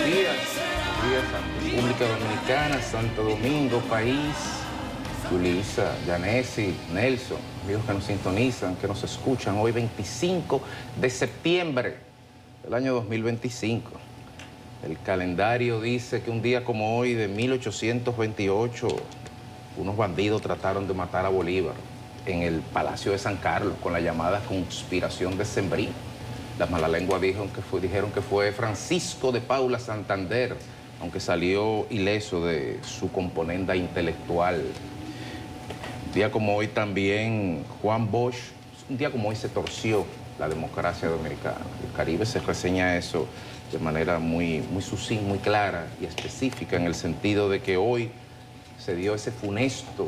días a República Dominicana, Santo Domingo, país, Yulisa, Yanesi, Nelson, amigos que nos sintonizan, que nos escuchan hoy 25 de septiembre del año 2025. El calendario dice que un día como hoy de 1828, unos bandidos trataron de matar a Bolívar en el Palacio de San Carlos con la llamada conspiración decembrina. Las malalenguas dijeron que fue Francisco de Paula Santander, aunque salió ileso de su componenda intelectual. Un día como hoy también Juan Bosch, un día como hoy se torció la democracia dominicana. El Caribe se reseña eso de manera muy sucinta, muy clara y específica, en el sentido de que hoy se dio ese funesto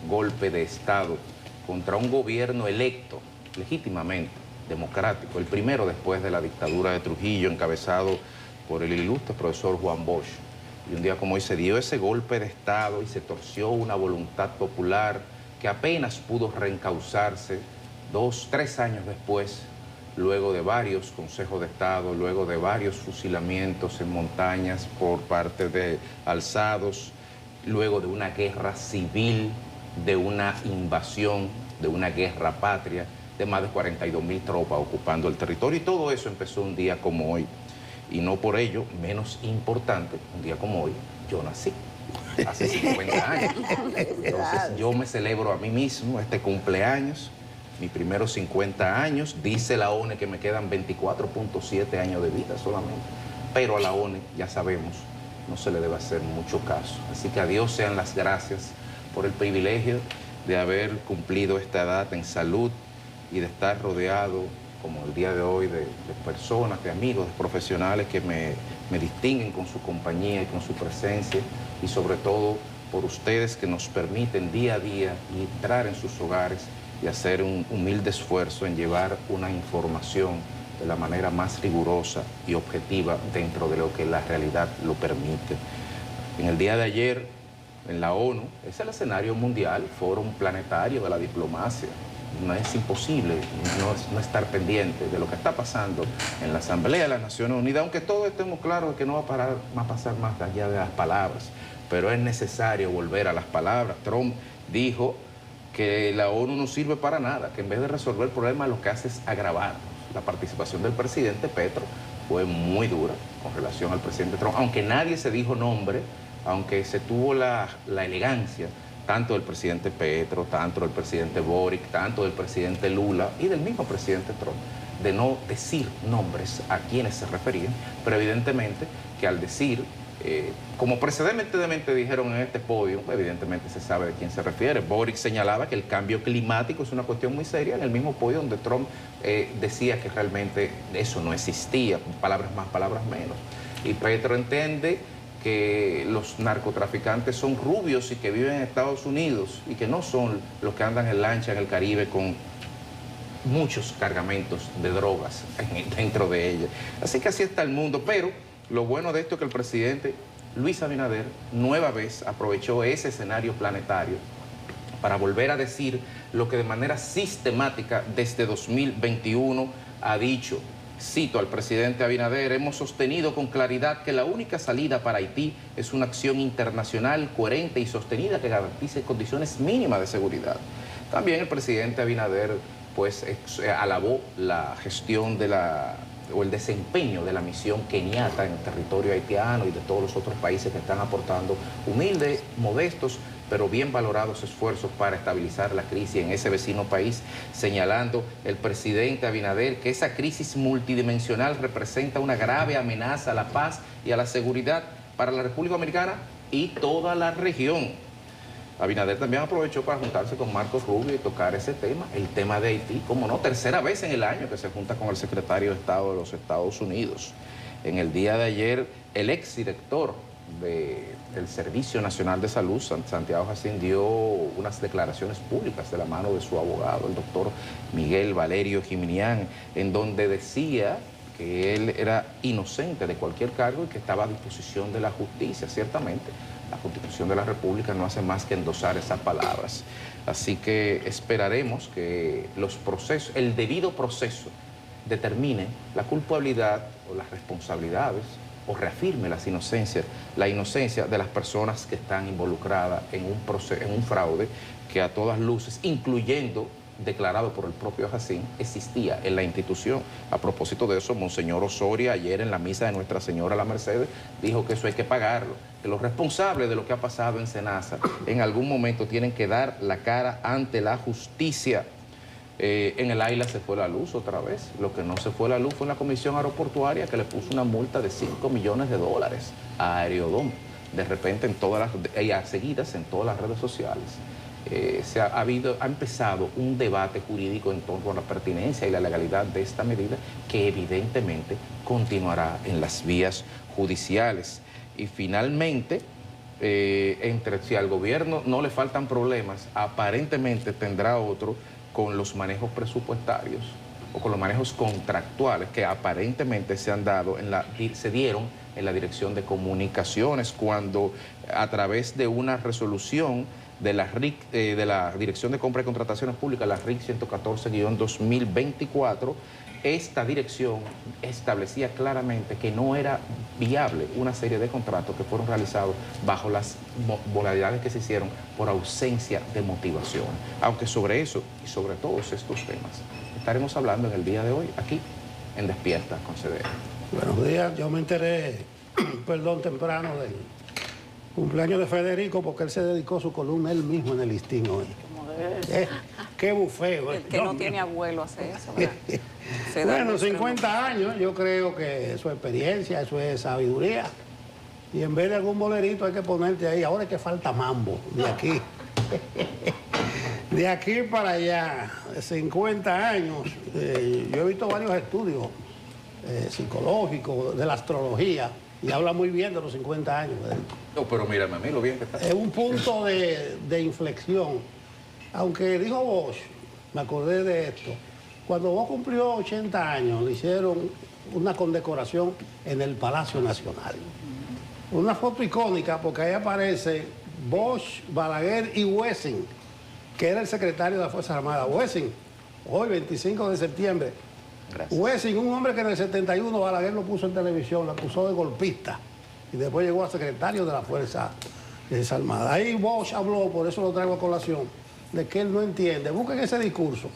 golpe de Estado contra un gobierno electo legítimamente, democrático, el primero después de la dictadura de Trujillo, encabezado por el ilustre profesor Juan Bosch. Y un día como hoy se dio ese golpe de Estado y se torció una voluntad popular que apenas pudo reencauzarse 2, 3 años después, luego de varios consejos de Estado, luego de varios fusilamientos en montañas por parte de alzados, luego de una guerra civil, de una invasión, de una guerra patria, de más de 42.000 tropas ocupando el territorio, y todo eso empezó un día como hoy. Y no por ello menos importante, un día como hoy, yo nací, hace 50 años. Entonces yo me celebro a mí mismo este cumpleaños, mis primeros 50 años. Dice la ONU que me quedan 24.7 años de vida solamente, pero a la ONU, ya sabemos, no se le debe hacer mucho caso. Así que a Dios sean las gracias por el privilegio de haber cumplido esta edad en salud y de estar rodeado, como el día de hoy, de personas, de amigos, de profesionales que me distinguen con su compañía y con su presencia, y sobre todo por ustedes que nos permiten día a día entrar en sus hogares y hacer un humilde esfuerzo en llevar una información de la manera más rigurosa y objetiva dentro de lo que la realidad lo permite. En el día de ayer, en la ONU, es el escenario mundial, foro planetario de la diplomacia. No es imposible no estar pendiente de lo que está pasando en la Asamblea de las Naciones Unidas, aunque todos estemos claros de que no va a pasar más allá de las palabras, pero es necesario volver a las palabras. Trump dijo que la ONU no sirve para nada, que en vez de resolver el problema lo que hace es agravarnos. La participación del presidente Petro fue muy dura con relación al presidente Trump, aunque nadie se dijo nombre, aunque se tuvo la elegancia tanto del presidente Petro, tanto del presidente Boric, tanto del presidente Lula y del mismo presidente Trump, de no decir nombres a quienes se referían, pero evidentemente que al decir, como precedentemente dijeron en este podio, evidentemente se sabe de quién se refiere. Boric señalaba que el cambio climático es una cuestión muy seria, en el mismo podio donde Trump decía que realmente eso no existía, palabras más, palabras menos. Y Petro entiende que los narcotraficantes son rubios y que viven en Estados Unidos y que no son los que andan en lancha en el Caribe con muchos cargamentos de drogas dentro de ella. Así que así está el mundo, pero lo bueno de esto es que el presidente Luis Abinader nueva vez aprovechó ese escenario planetario para volver a decir lo que de manera sistemática desde 2021 ha dicho. Cito al presidente Abinader: hemos sostenido con claridad que la única salida para Haití es una acción internacional coherente y sostenida que garantice condiciones mínimas de seguridad. También el presidente Abinader pues alabó la gestión o el desempeño de la misión keniata en el territorio haitiano y de todos los otros países que están aportando humildes, modestos, pero bien valorados esfuerzos para estabilizar la crisis en ese vecino país, señalando el presidente Abinader que esa crisis multidimensional representa una grave amenaza a la paz y a la seguridad para la República Dominicana y toda la región. Abinader también aprovechó para juntarse con Marco Rubio y tocar ese tema, el tema de Haití, como no, tercera vez en el año que se junta con el secretario de Estado de los Estados Unidos. En el día de ayer, el exdirector del Servicio Nacional de Salud, Santiago Jacín, dio unas declaraciones públicas de la mano de su abogado, el doctor Miguel Valerio Jiminián, en donde decía que él era inocente de cualquier cargo y que estaba a disposición de la justicia. Ciertamente, la Constitución de la República no hace más que endosar esas palabras. Así que esperaremos que los procesos, el debido proceso, determine la culpabilidad o las responsabilidades o reafirme la inocencia de las personas que están involucradas en un fraude que a todas luces, incluyendo declarado por el propio Jacín, existía en la institución. A propósito de eso, Monseñor Osoria, ayer en la misa de Nuestra Señora la Mercedes, dijo que eso hay que pagarlo, que los responsables de lo que ha pasado en Senasa en algún momento tienen que dar la cara ante la justicia. En el Aila se fue la luz otra vez. Lo que no se fue la luz fue en la Comisión Aeroportuaria, que le puso una multa de $5 millones a Aerodom. De repente, seguidas en todas las redes sociales. Ha empezado un debate jurídico en torno a la pertinencia y la legalidad de esta medida, que evidentemente continuará en las vías judiciales. Y finalmente, si al gobierno no le faltan problemas, aparentemente tendrá otro con los manejos presupuestarios o con los manejos contractuales que aparentemente se dieron en la Dirección de Comunicaciones, cuando a través de una resolución de la Dirección de Compra y Contrataciones Públicas, la RIC 114-2024, esta dirección establecía claramente que no era viable una serie de contratos que fueron realizados bajo las modalidades que se hicieron por ausencia de motivación. Aunque sobre eso y sobre todos estos temas estaremos hablando en el día de hoy, aquí en Despierta con CDN. Buenos días, yo me enteré, perdón, temprano del cumpleaños de Federico, porque él se dedicó su columna él mismo en el Listín hoy. Qué bufeo. El que no tiene abuelo hace eso, ¿verdad? Bueno, 50 años, yo creo que eso es experiencia, eso es sabiduría. Y en vez de algún bolerito hay que ponerte ahí, ahora es que falta mambo, de aquí. De aquí para allá, 50 años. Yo he visto varios estudios psicológicos de la astrología y habla muy bien de los 50 años. No, pero mírame a mí lo bien que está. Es un punto de inflexión. Aunque dijo Bosch, me acordé de esto, cuando Bosch cumplió 80 años, le hicieron una condecoración en el Palacio Nacional. Una foto icónica porque ahí aparece Bosch, Balaguer y Wessing, que era el secretario de las Fuerzas Armadas. Wessing, hoy 25 de septiembre. Gracias. Wessing, un hombre que en el 71 Balaguer lo puso en televisión, lo acusó de golpista y después llegó a secretario de las Fuerzas Armadas. Ahí Bosch habló, por eso lo traigo a colación, de que él no entiende. Busquen ese discurso,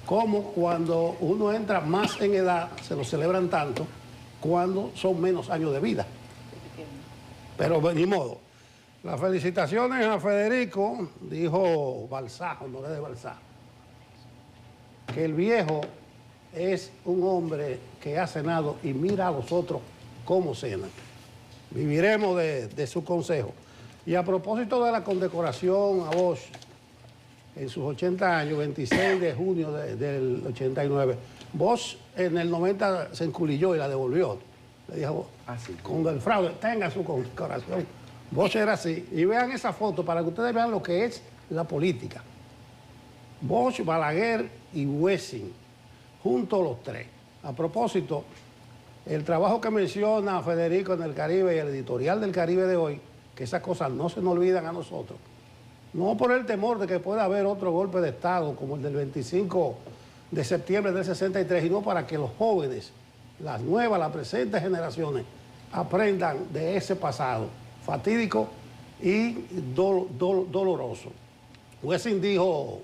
como cuando uno entra más en edad, se lo celebran tanto, cuando son menos años de vida. Pero ni modo. Las felicitaciones a Federico, dijo Balsá, Honoré de Balsá, que el viejo es un hombre que ha cenado y mira a los otros cómo cenan. Viviremos de su consejo. Y a propósito de la condecoración a Bosch, en sus 80 años, 26 de junio del 89, Bosch en el 90 se enculilló y la devolvió. Le dijo, con el fraude, tenga su condecoración. Bosch era así. Y vean esa foto para que ustedes vean lo que es la política. Bosch, Balaguer y Wessing, juntos los tres. A propósito, el trabajo que menciona Federico en el Caribe y el editorial del Caribe de hoy, que esas cosas no se nos olvidan a nosotros. No por el temor de que pueda haber otro golpe de Estado como el del 25 de septiembre del 63, sino para que los jóvenes, las nuevas, las presentes generaciones, aprendan de ese pasado fatídico y doloroso. Wessing dijo,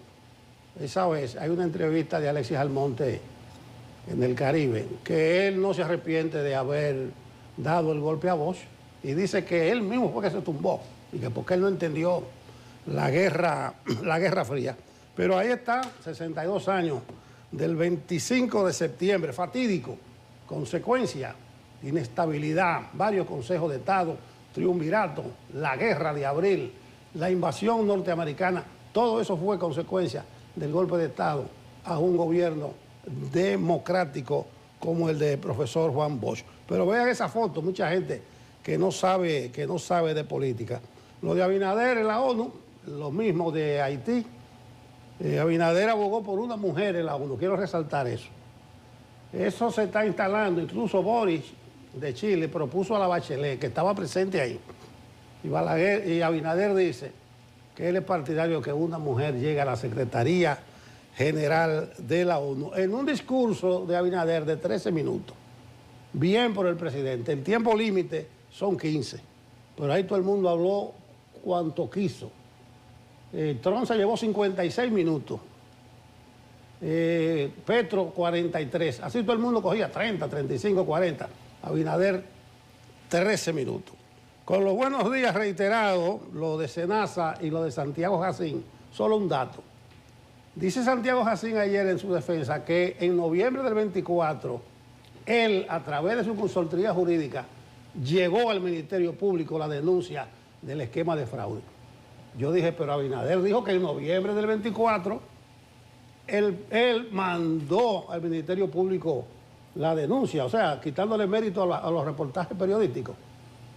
esa vez, hay una entrevista de Alexis Almonte en el Caribe, que él no se arrepiente de haber dado el golpe a Bosch y dice que él mismo fue que se tumbó y que porque él no entendió la guerra fría. Pero ahí está, 62 años del 25 de septiembre, fatídico, consecuencia, inestabilidad, varios consejos de Estado, triunvirato, la guerra de abril, la invasión norteamericana, todo eso fue consecuencia del golpe de Estado a un gobierno democrático como el del profesor Juan Bosch. Pero vean esa foto, mucha gente que no sabe de política. Lo de Abinader en la ONU, lo mismo de Haití. Abinader abogó por una mujer en la ONU, quiero resaltar eso. Eso se está instalando, incluso Boris de Chile propuso a la Bachelet, que estaba presente ahí. Y Abinader dice que él es partidario que una mujer llegue a la Secretaría General de la ONU, en un discurso de Abinader de 13 minutos. bien por el presidente. El tiempo límite son 15, pero ahí todo el mundo habló cuanto quiso. Trump se llevó 56 minutos, Petro 43, así todo el mundo cogía 30, 35, 40, Abinader 13 minutos. Con los buenos días reiterados, lo de Senasa y lo de Santiago Jacín, solo un dato. Dice Santiago Jacín ayer en su defensa que en noviembre del 24, él, a través de su consultoría jurídica, llegó al Ministerio Público la denuncia del esquema de fraude. Yo dije, pero Abinader dijo que en noviembre del 24, él mandó al Ministerio Público la denuncia, o sea, quitándole mérito a los reportajes periodísticos.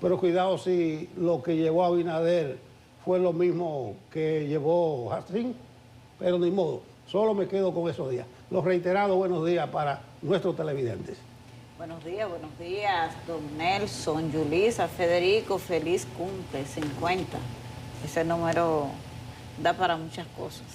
Pero cuidado si lo que llevó a Abinader fue lo mismo que llevó Jacín, pero ni modo, solo me quedo con esos días. Los reiterados buenos días para nuestros televidentes. Buenos días, don Nelson, Yulisa, Federico, feliz cumple, 50. Ese número da para muchas cosas.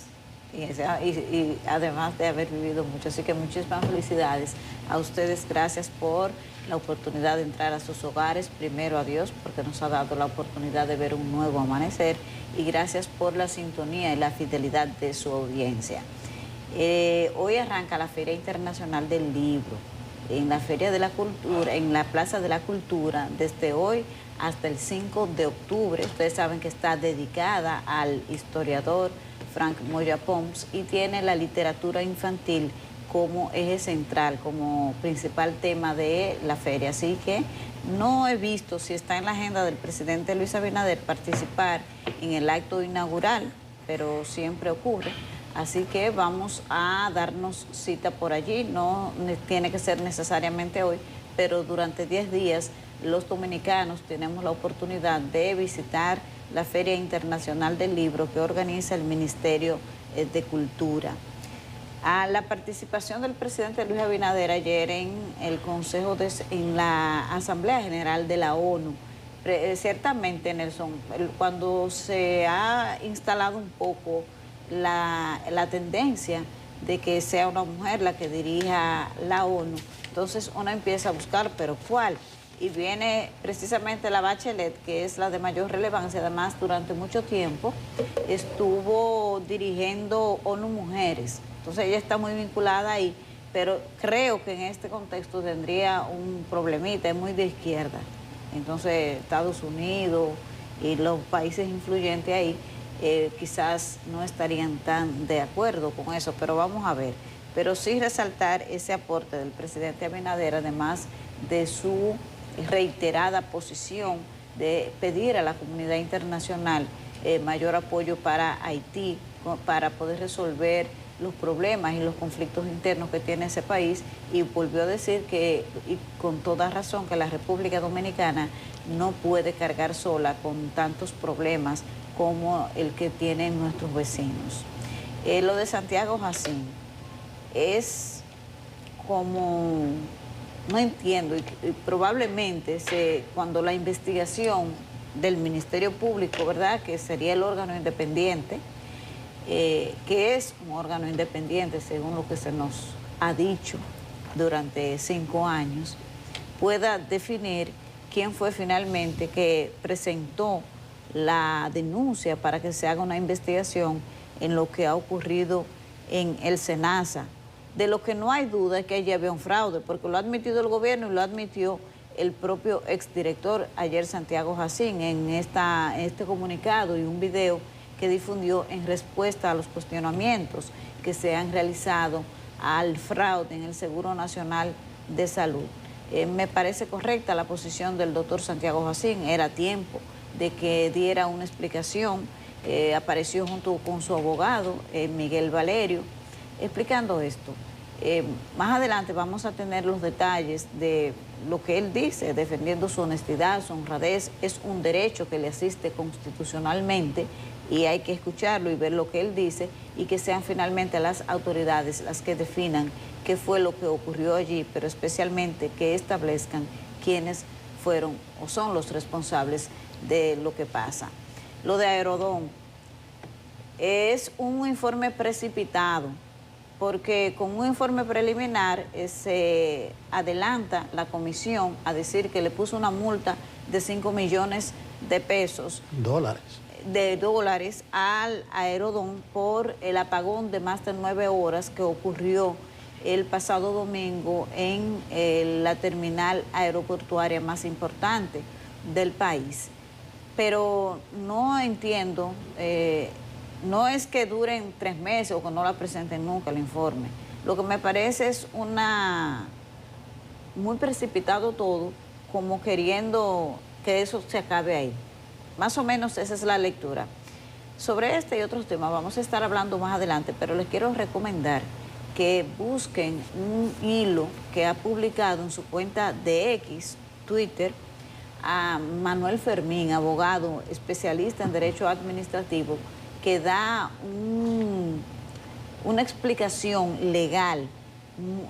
Y además de haber vivido mucho. Así que muchísimas felicidades a ustedes. Gracias por la oportunidad de entrar a sus hogares. Primero a Dios, porque nos ha dado la oportunidad de ver un nuevo amanecer. Y gracias por la sintonía y la fidelidad de su audiencia. Hoy arranca la Feria Internacional del Libro. En la Feria de la Cultura, en la Plaza de la Cultura, desde hoy hasta el 5 de octubre. Ustedes saben que está dedicada al historiador Frank Moya Pons y tiene la literatura infantil como eje central, como principal tema de la feria. Así que no he visto si está en la agenda del presidente Luis Abinader participar en el acto inaugural, pero siempre ocurre. Así que vamos a darnos cita por allí, no tiene que ser necesariamente hoy, pero durante 10 días los dominicanos tenemos la oportunidad de visitar la Feria Internacional del Libro que organiza el Ministerio de Cultura. A la participación del presidente Luis Abinader ayer en el Consejo, en la Asamblea General de la ONU, ciertamente, Nelson, cuando se ha instalado un poco la tendencia de que sea una mujer la que dirija la ONU, entonces uno empieza a buscar, pero ¿cuál? Y viene precisamente la Bachelet, que es la de mayor relevancia. Además, durante mucho tiempo estuvo dirigiendo ONU Mujeres. Entonces ella está muy vinculada ahí, pero creo que en este contexto tendría un problemita, es muy de izquierda. Entonces Estados Unidos y los países influyentes ahí quizás no estarían tan de acuerdo con eso, pero vamos a ver. Pero sí resaltar ese aporte del presidente Abinader, además de su reiterada posición de pedir a la comunidad internacional mayor apoyo para Haití, para poder resolver los problemas y los conflictos internos que tiene ese país, y volvió a decir que, y con toda razón, que la República Dominicana no puede cargar sola con tantos problemas como el que tienen nuestros vecinos. Lo de Santiago Jacín es como, no entiendo, y probablemente cuando la investigación del Ministerio Público, ¿verdad?, que sería el órgano independiente, que es un órgano independiente según lo que se nos ha dicho durante 5 años, pueda definir quién fue finalmente que presentó la denuncia para que se haga una investigación en lo que ha ocurrido en el Senasa. De lo que no hay duda es que allí había un fraude, porque lo ha admitido el gobierno y lo admitió el propio exdirector ayer, Santiago Jacín, en este comunicado y un video que difundió en respuesta a los cuestionamientos que se han realizado al fraude en el Seguro Nacional de Salud. Me parece correcta la posición del doctor Santiago Jacín, era tiempo de que diera una explicación. Apareció junto con su abogado, Miguel Valerio, explicando esto. Más adelante vamos a tener los detalles de lo que él dice, defendiendo su honestidad, su honradez. Es un derecho que le asiste constitucionalmente y hay que escucharlo y ver lo que él dice, y que sean finalmente las autoridades las que definan qué fue lo que ocurrió allí, pero especialmente que establezcan quiénes fueron o son los responsables de lo que pasa. Lo de Aerodón es un informe precipitado, porque con un informe preliminar se adelanta la comisión a decir que le puso una multa de 5 millones de pesos. Dólares al Aerodón por el apagón de más de 9 horas que ocurrió el pasado domingo en la terminal aeroportuaria más importante del país. Pero no entiendo, no es que duren 3 meses o que no la presenten nunca el informe. Lo que me parece es muy precipitado todo, como queriendo que eso se acabe ahí. Más o menos esa es la lectura. Sobre este y otros temas vamos a estar hablando más adelante, pero les quiero recomendar que busquen un hilo que ha publicado en su cuenta de X, Twitter, a Manuel Fermín, abogado especialista en Derecho Administrativo, que da una explicación legal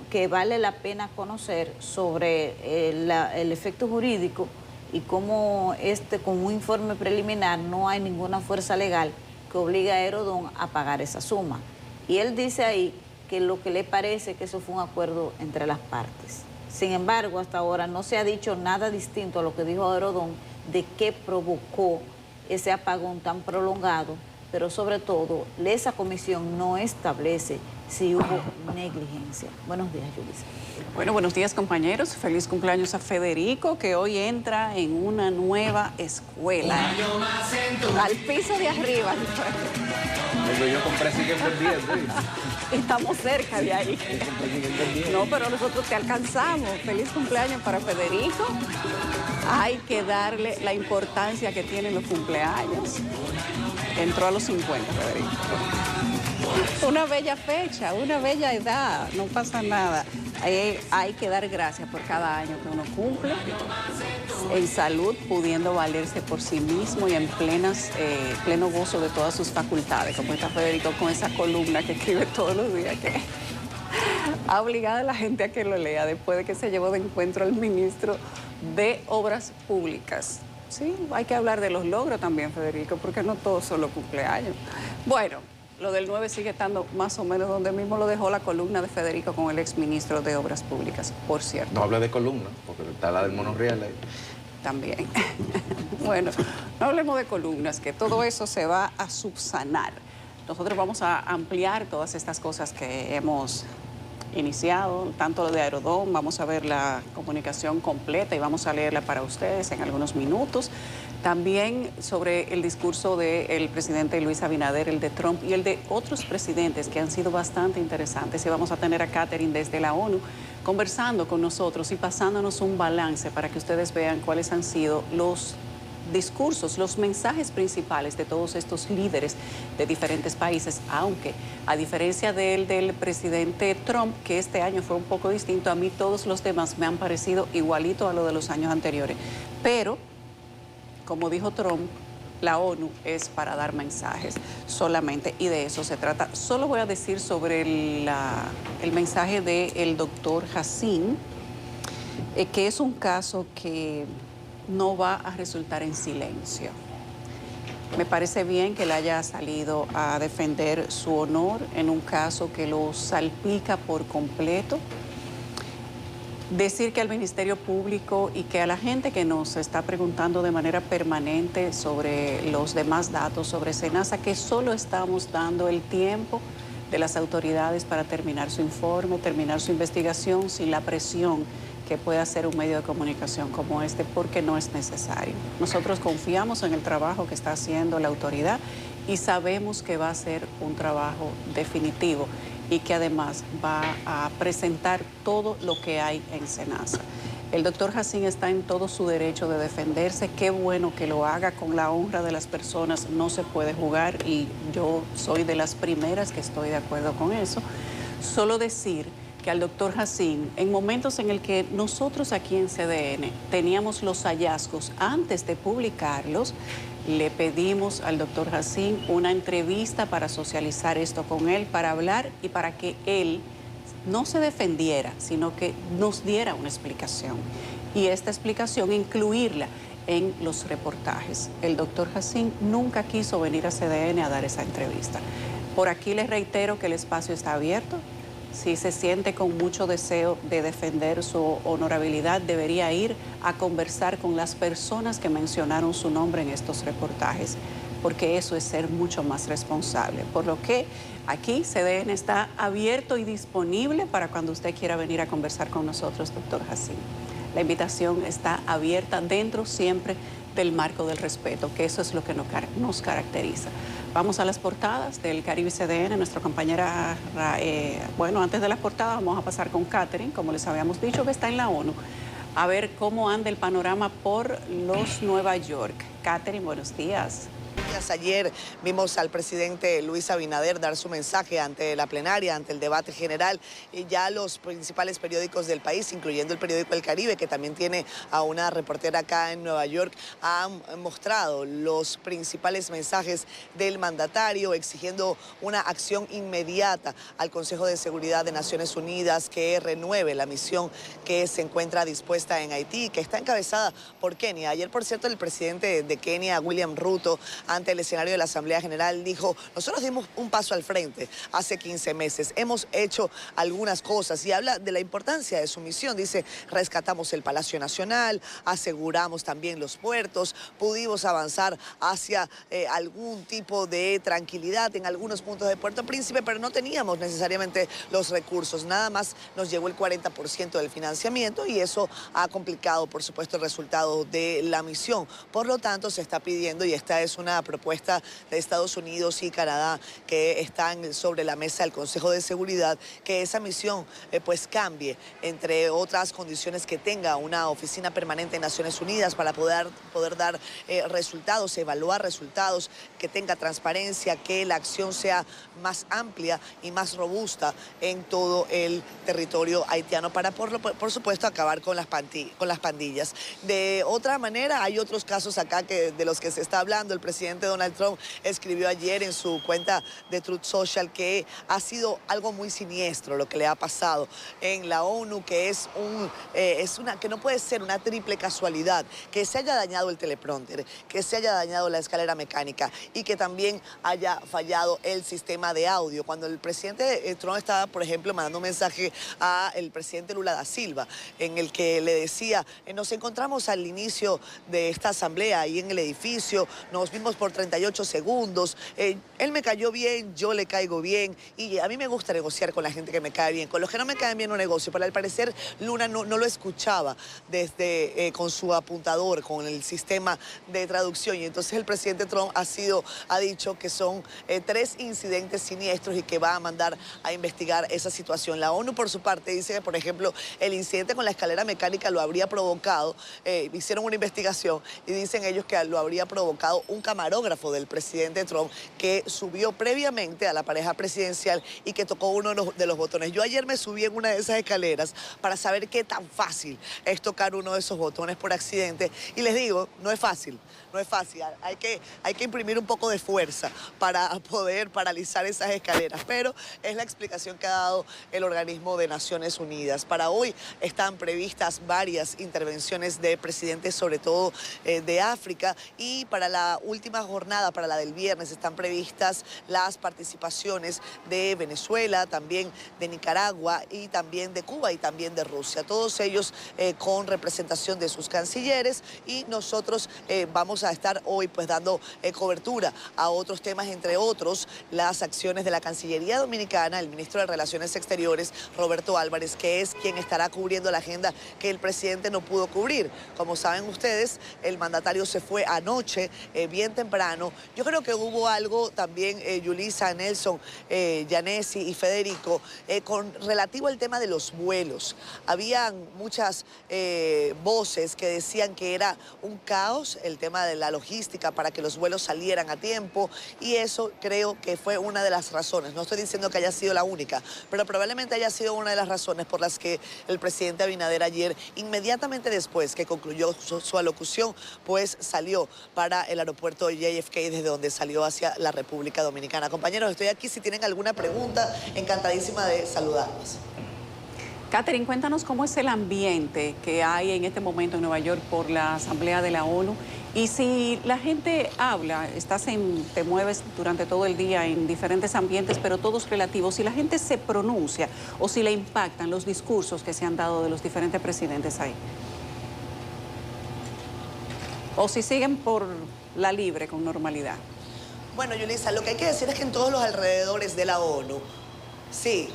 que vale la pena conocer sobre el efecto jurídico y cómo con un informe preliminar no hay ninguna fuerza legal que obligue a Aerodón a pagar esa suma. Y él dice ahí que lo que le parece que eso fue un acuerdo entre las partes. Sin embargo, hasta ahora no se ha dicho nada distinto a lo que dijo Aerodón de qué provocó ese apagón tan prolongado, pero sobre todo, esa comisión no establece si hubo negligencia. Buenos días, Yulisa. Bueno, buenos días, compañeros. Feliz cumpleaños a Federico, que hoy entra en una nueva escuela. Al piso de arriba. Yo compré siguiente el 10, ¿sí? Estamos cerca de ahí. No, pero nosotros te alcanzamos. Feliz cumpleaños para Federico. Hay que darle la importancia que tienen los cumpleaños. Entró a los 50, Federico. Una bella fecha, una bella edad, no pasa nada. Hay que dar gracias por cada año que uno cumple, en salud, pudiendo valerse por sí mismo y en pleno gozo de todas sus facultades, como está Federico con esa columna que escribe todos los días, que ha obligado a la gente a que lo lea después de que se llevó de encuentro al ministro de Obras Públicas. Sí, hay que hablar de los logros también, Federico, porque no todos son los cumpleaños. Bueno, lo del 9 sigue estando más o menos donde mismo lo dejó la columna de Federico con el exministro de Obras Públicas, por cierto. No hable de columna, porque está la del monorriel ahí. También. Bueno, no hablemos de columnas, que todo eso se va a subsanar. Nosotros vamos a ampliar todas estas cosas que hemos iniciado, tanto lo de Aerodón, vamos a ver la comunicación completa y vamos a leerla para ustedes en algunos minutos. También sobre el discurso del presidente Luis Abinader, el de Trump y el de otros presidentes que han sido bastante interesantes. Y vamos a tener a Catherine desde la ONU conversando con nosotros y pasándonos un balance para que ustedes vean cuáles han sido los discursos, los mensajes principales de todos estos líderes de diferentes países, aunque a diferencia del presidente Trump, que este año fue un poco distinto, a mí todos los demás me han parecido igualito a lo de los años anteriores. Pero, como dijo Trump, la ONU es para dar mensajes solamente y de eso se trata. Solo voy a decir sobre el mensaje del doctor Hassin, que es un caso que no va a resultar en silencio. Me parece bien que él haya salido a defender su honor en un caso que lo salpica por completo. Decir que al Ministerio Público y que a la gente que nos está preguntando de manera permanente sobre los demás datos sobre SENASA, que solo estamos dando el tiempo de las autoridades para terminar su informe, terminar su investigación sin la presión que puede hacer un medio de comunicación como este, porque no es necesario. Nosotros confiamos en el trabajo que está haciendo la autoridad y sabemos que va a ser un trabajo definitivo y que además va a presentar todo lo que hay en SENASA. El doctor Hassin está en todo su derecho de defenderse. Qué bueno que lo haga, con la honra de las personas no se puede jugar y yo soy de las primeras que estoy de acuerdo con eso. Solo decir que al doctor Hassin, en momentos en el que nosotros aquí en CDN teníamos los hallazgos antes de publicarlos, le pedimos al doctor Hassin una entrevista para socializar esto con él, para hablar y para que él no se defendiera, sino que nos diera una explicación. Y esta explicación incluirla en los reportajes. El doctor Hassin nunca quiso venir a CDN a dar esa entrevista. Por aquí les reitero que el espacio está abierto. si se siente con mucho deseo de defender su honorabilidad, debería ir a conversar con las personas que mencionaron su nombre en estos reportajes, porque eso es ser mucho más responsable. Por lo que aquí CDN está abierto y disponible para cuando usted quiera venir a conversar con nosotros, doctor Hasim. La invitación está abierta dentro siempre del marco del respeto, que eso es lo que nos caracteriza. Vamos a las portadas del Caribe CDN. Nuestra compañera, bueno, antes de las portadas vamos a pasar con Catherine, como les habíamos dicho, que está en la ONU, a ver cómo anda el panorama por los Nueva York. Catherine, buenos días. Ayer vimos al presidente Luis Abinader dar su mensaje ante la plenaria, ante el debate general, y ya los principales periódicos del país, incluyendo el periódico El Caribe, que también tiene a una reportera acá en Nueva York, han mostrado los principales mensajes del mandatario, exigiendo una acción inmediata al Consejo de Seguridad de Naciones Unidas que renueve la misión que se encuentra dispuesta en Haití, que está encabezada por Kenia. Ayer, por cierto, el presidente de Kenia, William Ruto, ante el escenario de la Asamblea General, dijo: nosotros dimos un paso al frente hace 15 meses, hemos hecho algunas cosas, y habla de la importancia de su misión. Dice: rescatamos el Palacio Nacional, aseguramos también los puertos, pudimos avanzar hacia algún tipo de tranquilidad en algunos puntos de Puerto Príncipe, pero no teníamos necesariamente los recursos, nada más nos llegó el 40% del financiamiento, y eso ha complicado, por supuesto, el resultado de la misión. Por lo tanto, se está pidiendo, y esta es una propuesta de Estados Unidos y Canadá que están sobre la mesa del Consejo de Seguridad, que esa misión pues cambie, entre otras condiciones, que tenga una oficina permanente en Naciones Unidas para poder dar resultados, evaluar resultados, que tenga transparencia, que la acción sea más amplia y más robusta en todo el territorio haitiano para, por supuesto, acabar con las pandillas. De otra manera, hay otros casos acá de los que se está hablando. El presidente Donald Trump escribió ayer en su cuenta de Truth Social que ha sido algo muy siniestro lo que le ha pasado en la ONU, que que no puede ser una triple casualidad, que se haya dañado el teleprompter, que se haya dañado la escalera mecánica y que también haya fallado el sistema de audio. Cuando el presidente Trump estaba, por ejemplo, mandando un mensaje al presidente Lula da Silva, en el que le decía: nos encontramos al inicio de esta asamblea ahí en el edificio, nos vimos por 38 segundos, él me cayó bien, yo le caigo bien, y a mí me gusta negociar con la gente que me cae bien, con los que no me caen bien no negocio, pero al parecer Luna no lo escuchaba desde con su apuntador, con el sistema de traducción, y entonces el presidente Trump ha dicho que son 3 incidentes siniestros y que va a mandar a investigar esa situación. La ONU, por su parte, dice que, por ejemplo, el incidente con la escalera mecánica lo habría provocado, hicieron una investigación y dicen ellos que lo habría provocado un camarógrafo del presidente Trump que subió previamente a la pareja presidencial y que tocó uno de los botones. Yo ayer me subí en una de esas escaleras para saber qué tan fácil es tocar uno de esos botones por accidente, y les digo, no es fácil. No es fácil, hay que imprimir un poco de fuerza para poder paralizar esas escaleras, pero es la explicación que ha dado el organismo de Naciones Unidas. Para hoy están previstas varias intervenciones de presidentes, sobre todo de África, y para la última jornada, para la del viernes, están previstas las participaciones de Venezuela, también de Nicaragua y también de Cuba y también de Rusia, todos ellos con representación de sus cancilleres, y nosotros vamos a estar hoy pues dando cobertura a otros temas, entre otros las acciones de la Cancillería Dominicana, el ministro de Relaciones Exteriores, Roberto Álvarez, que es quien estará cubriendo la agenda que el presidente no pudo cubrir. Como saben ustedes, el mandatario se fue anoche, bien temprano. Yo creo que hubo algo también, Yulisa, Nelson, Yanesi y Federico, con relativo al tema de los vuelos. Habían muchas voces que decían que era un caos el tema de la logística para que los vuelos salieran a tiempo, y eso creo que fue una de las razones. No estoy diciendo que haya sido la única, pero probablemente haya sido una de las razones por las que el presidente Abinader ayer, inmediatamente después que concluyó su alocución, pues salió para el aeropuerto de JFK, desde donde salió hacia la República Dominicana. Compañeros, estoy aquí si tienen alguna pregunta, encantadísima de saludarlos. Catherine, cuéntanos cómo es el ambiente que hay en este momento en Nueva York por la Asamblea de la ONU Y si la gente habla, te mueves durante todo el día en diferentes ambientes, pero todos relativos, si la gente se pronuncia o si le impactan los discursos que se han dado de los diferentes presidentes ahí. O si siguen por la libre con normalidad. Bueno, Yulisa, lo que hay que decir es que en todos los alrededores de la ONU, sí.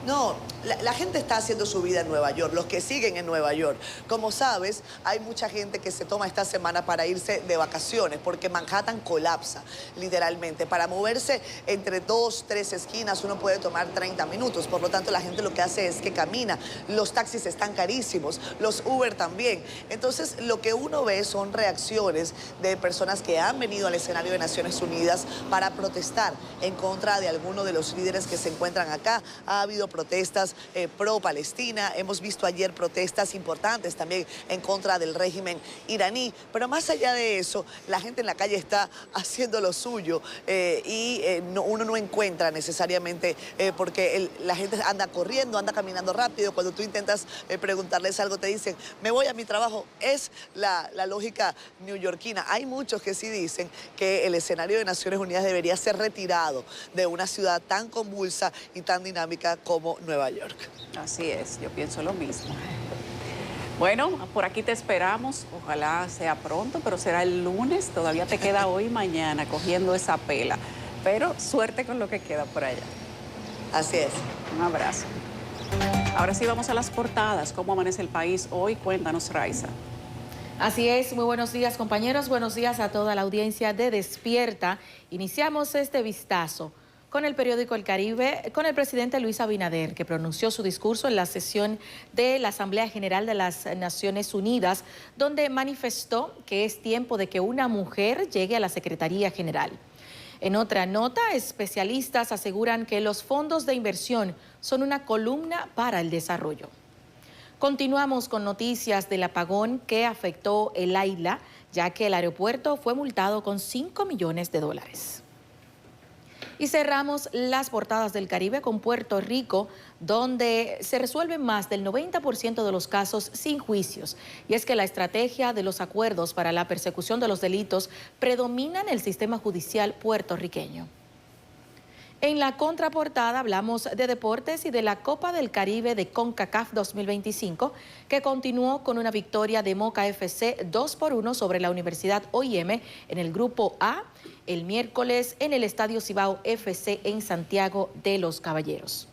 No, la gente está haciendo su vida en Nueva York, los que siguen en Nueva York. Como sabes, hay mucha gente que se toma esta semana para irse de vacaciones porque Manhattan colapsa, literalmente. Para moverse entre 2, 3 esquinas uno puede tomar 30 minutos. Por lo tanto, la gente lo que hace es que camina. Los taxis están carísimos, los Uber también. Entonces, lo que uno ve son reacciones de personas que han venido al escenario de Naciones Unidas para protestar en contra de alguno de los líderes que se encuentran acá. Ha habido protestas pro-Palestina, hemos visto ayer protestas importantes también en contra del régimen iraní, pero más allá de eso, la gente en la calle está haciendo lo suyo uno no encuentra necesariamente, porque la gente anda corriendo, anda caminando rápido. Cuando tú intentas preguntarles algo, te dicen, me voy a mi trabajo. Es la lógica neoyorquina. Hay muchos que sí dicen que el escenario de Naciones Unidas debería ser retirado de una ciudad tan convulsa y tan dinámica como Nueva York. Así es, yo pienso lo mismo. Bueno, por aquí te esperamos, ojalá sea pronto, pero será el lunes, todavía te queda hoy y mañana cogiendo esa pela, pero suerte con lo que queda por allá. Así es. Un abrazo. Ahora sí vamos a las portadas, ¿cómo amanece el país hoy? Cuéntanos, Raiza. Así es, muy buenos días compañeros, buenos días a toda la audiencia de Despierta. Iniciamos este vistazo con el periódico El Caribe, con el presidente Luis Abinader, que pronunció su discurso en la sesión de la Asamblea General de las Naciones Unidas, donde manifestó que es tiempo de que una mujer llegue a la Secretaría General. En otra nota, especialistas aseguran que los fondos de inversión son una columna para el desarrollo. Continuamos con noticias del apagón que afectó el AILA, ya que el aeropuerto fue multado con $5 millones. Y cerramos las portadas del Caribe con Puerto Rico, donde se resuelven más del 90% de los casos sin juicios. Y es que la estrategia de los acuerdos para la persecución de los delitos predomina en el sistema judicial puertorriqueño. En la contraportada hablamos de deportes y de la Copa del Caribe de CONCACAF 2025, que continuó con una victoria de Moca FC 2-1 sobre la Universidad OIM en el Grupo A el miércoles en el Estadio Cibao FC en Santiago de los Caballeros.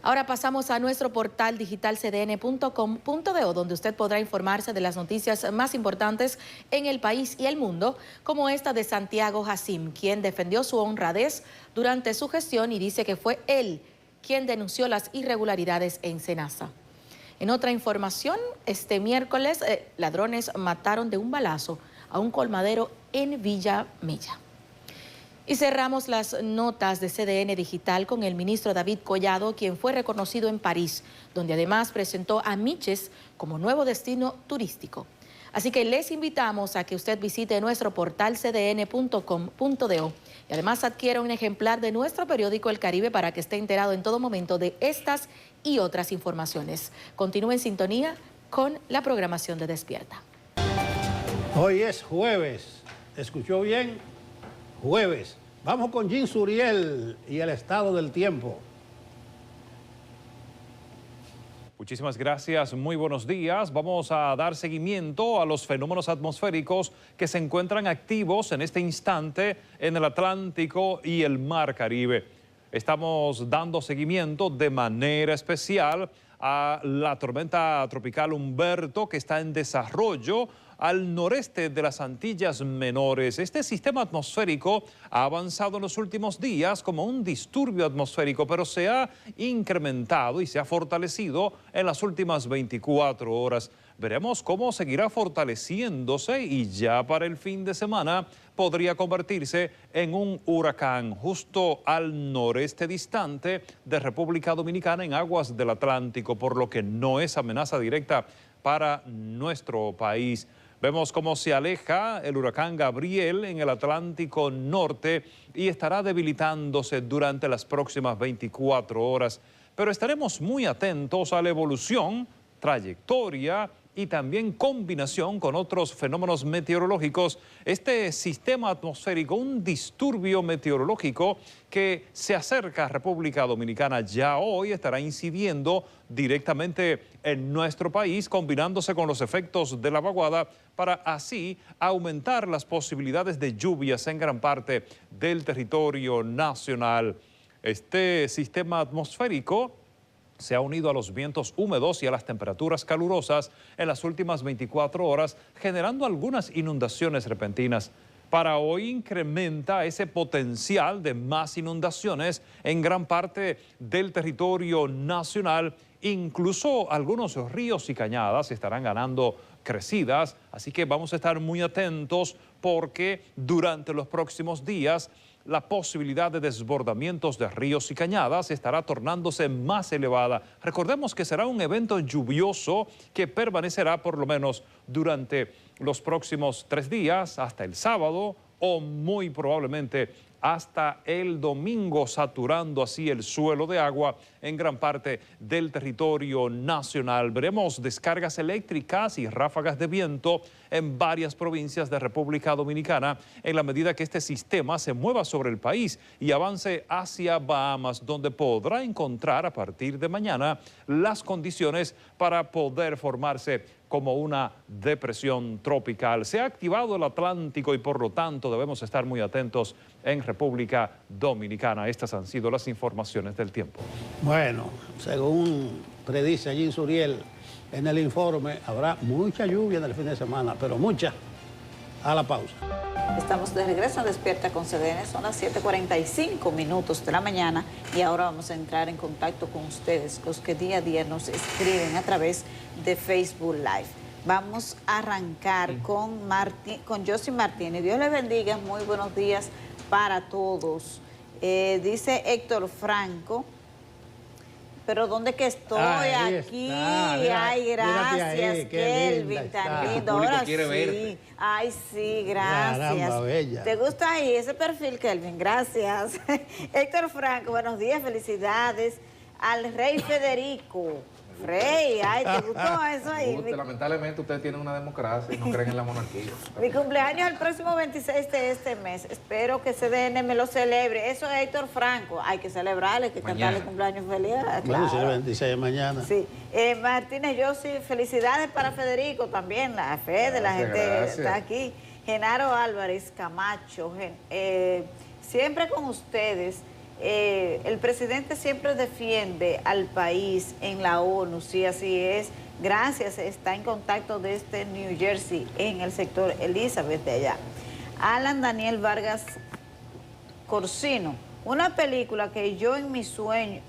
Ahora pasamos a nuestro portal digital cdn.com.do, donde usted podrá informarse de las noticias más importantes en el país y el mundo, como esta de Santiago Jacim, quien defendió su honradez durante su gestión y dice que fue él quien denunció las irregularidades en Senasa. En otra información, este miércoles, ladrones mataron de un balazo a un colmadero en Villa Mella. Y cerramos las notas de CDN Digital con el ministro David Collado, quien fue reconocido en París, donde además presentó a Miches como nuevo destino turístico. Así que les invitamos a que usted visite nuestro portal cdn.com.do y además adquiera un ejemplar de nuestro periódico El Caribe para que esté enterado en todo momento de estas y otras informaciones. Continúe en sintonía con la programación de Despierta. Hoy es jueves, ¿escuchó bien? Jueves. Vamos con Jean Suriel y el estado del tiempo. Muchísimas gracias, muy buenos días. Vamos a dar seguimiento a los fenómenos atmosféricos que se encuentran activos en este instante en el Atlántico y el Mar Caribe. Estamos dando seguimiento de manera especial a la tormenta tropical Humberto, que está en desarrollo al noreste de las Antillas Menores. Este sistema atmosférico ha avanzado en los últimos días como un disturbio atmosférico, pero se ha incrementado y se ha fortalecido en las últimas 24 horas. Veremos cómo seguirá fortaleciéndose y ya para el fin de semana podría convertirse en un huracán justo al noreste distante de República Dominicana en aguas del Atlántico, por lo que no es amenaza directa para nuestro país. Vemos cómo se aleja el huracán Gabriel en el Atlántico Norte y estará debilitándose durante las próximas 24 horas. Pero estaremos muy atentos a la evolución, trayectoria y también combinación con otros fenómenos meteorológicos, este sistema atmosférico, un disturbio meteorológico que se acerca a República Dominicana ya hoy, estará incidiendo directamente en nuestro país, combinándose con los efectos de la vaguada para así aumentar las posibilidades de lluvias en gran parte del territorio nacional. Este sistema atmosférico se ha unido a los vientos húmedos y a las temperaturas calurosas en las últimas 24 horas, generando algunas inundaciones repentinas. Para hoy incrementa ese potencial de más inundaciones en gran parte del territorio nacional. Incluso algunos ríos y cañadas estarán ganando crecidas, así que vamos a estar muy atentos porque durante los próximos días la posibilidad de desbordamientos de ríos y cañadas estará tornándose más elevada. Recordemos que será un evento lluvioso que permanecerá por lo menos durante los próximos 3 días, hasta el sábado o muy probablemente hasta el domingo, saturando así el suelo de agua en gran parte del territorio nacional. Veremos descargas eléctricas y ráfagas de viento en varias provincias de República Dominicana en la medida que este sistema se mueva sobre el país y avance hacia Bahamas, donde podrá encontrar a partir de mañana las condiciones para poder formarse como una depresión tropical. Se ha activado el Atlántico y por lo tanto debemos estar muy atentos en República Dominicana. Estas han sido las informaciones del tiempo. Bueno, según predice allí Suriel en el informe, habrá mucha lluvia en el fin de semana, pero mucha. A la pausa. Estamos de regreso en Despierta con CDN, son las 7:45 minutos de la mañana y ahora vamos a entrar en contacto con ustedes, los que día a día nos escriben a través de Facebook Live. Vamos a arrancar con Josy Martínez. Dios le bendiga, muy buenos días para todos. Dice Héctor Franco, pero ¿dónde que estoy? Aquí. Ay, gracias, Kelvin, tan lindo. Ahora sí. Ay, sí, gracias. Caramba, bella. ¿Te gusta ahí ese perfil, Kelvin? Gracias. Héctor Franco, buenos días, felicidades al rey Federico. Rey, ay, ¿te gustó eso ahí? Lamentablemente ustedes tienen una democracia y no creen en la monarquía. Mi cumpleaños es el próximo 26 de este mes. Espero que CDN me lo celebre. Eso es Héctor Franco. Hay que celebrarle, hay que cantarle cumpleaños feliz. Claro, si el 26 de mañana. Sí. Martínez, yo sí, felicidades para Federico también, la fe de la gente está aquí. Genaro Álvarez Camacho, siempre con ustedes. El presidente siempre defiende al país en la ONU, sí, así es. Gracias, está en contacto desde New Jersey, en el sector Elizabeth de allá. Alan Daniel Vargas Corsino, una película que yo en mi sueño...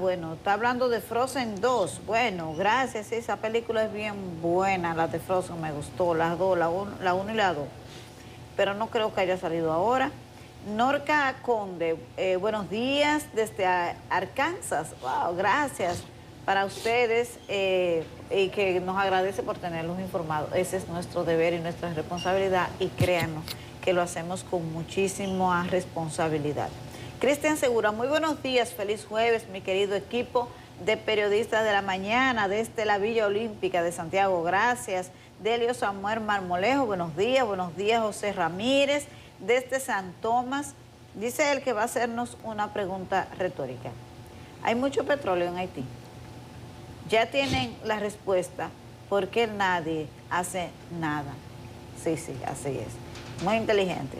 bueno, está hablando de Frozen 2. Bueno, gracias, esa película es bien buena, la de Frozen me gustó, las dos, la 1 y la 2. Pero no creo que haya salido ahora. Norca Conde, buenos días desde Arkansas. Wow, gracias para ustedes y que nos agradece por tenerlos informados. Ese es nuestro deber y nuestra responsabilidad y créanos que lo hacemos con muchísima responsabilidad. Cristian Segura, muy buenos días, feliz jueves, mi querido equipo de periodistas de la mañana desde la Villa Olímpica de Santiago. Gracias. Delio Samuel Marmolejo, buenos días José Ramírez. Desde San Tomás, dice él que va a hacernos una pregunta retórica. Hay mucho petróleo en Haití. Ya tienen la respuesta, ¿por qué nadie hace nada? Sí, así es. Muy inteligente.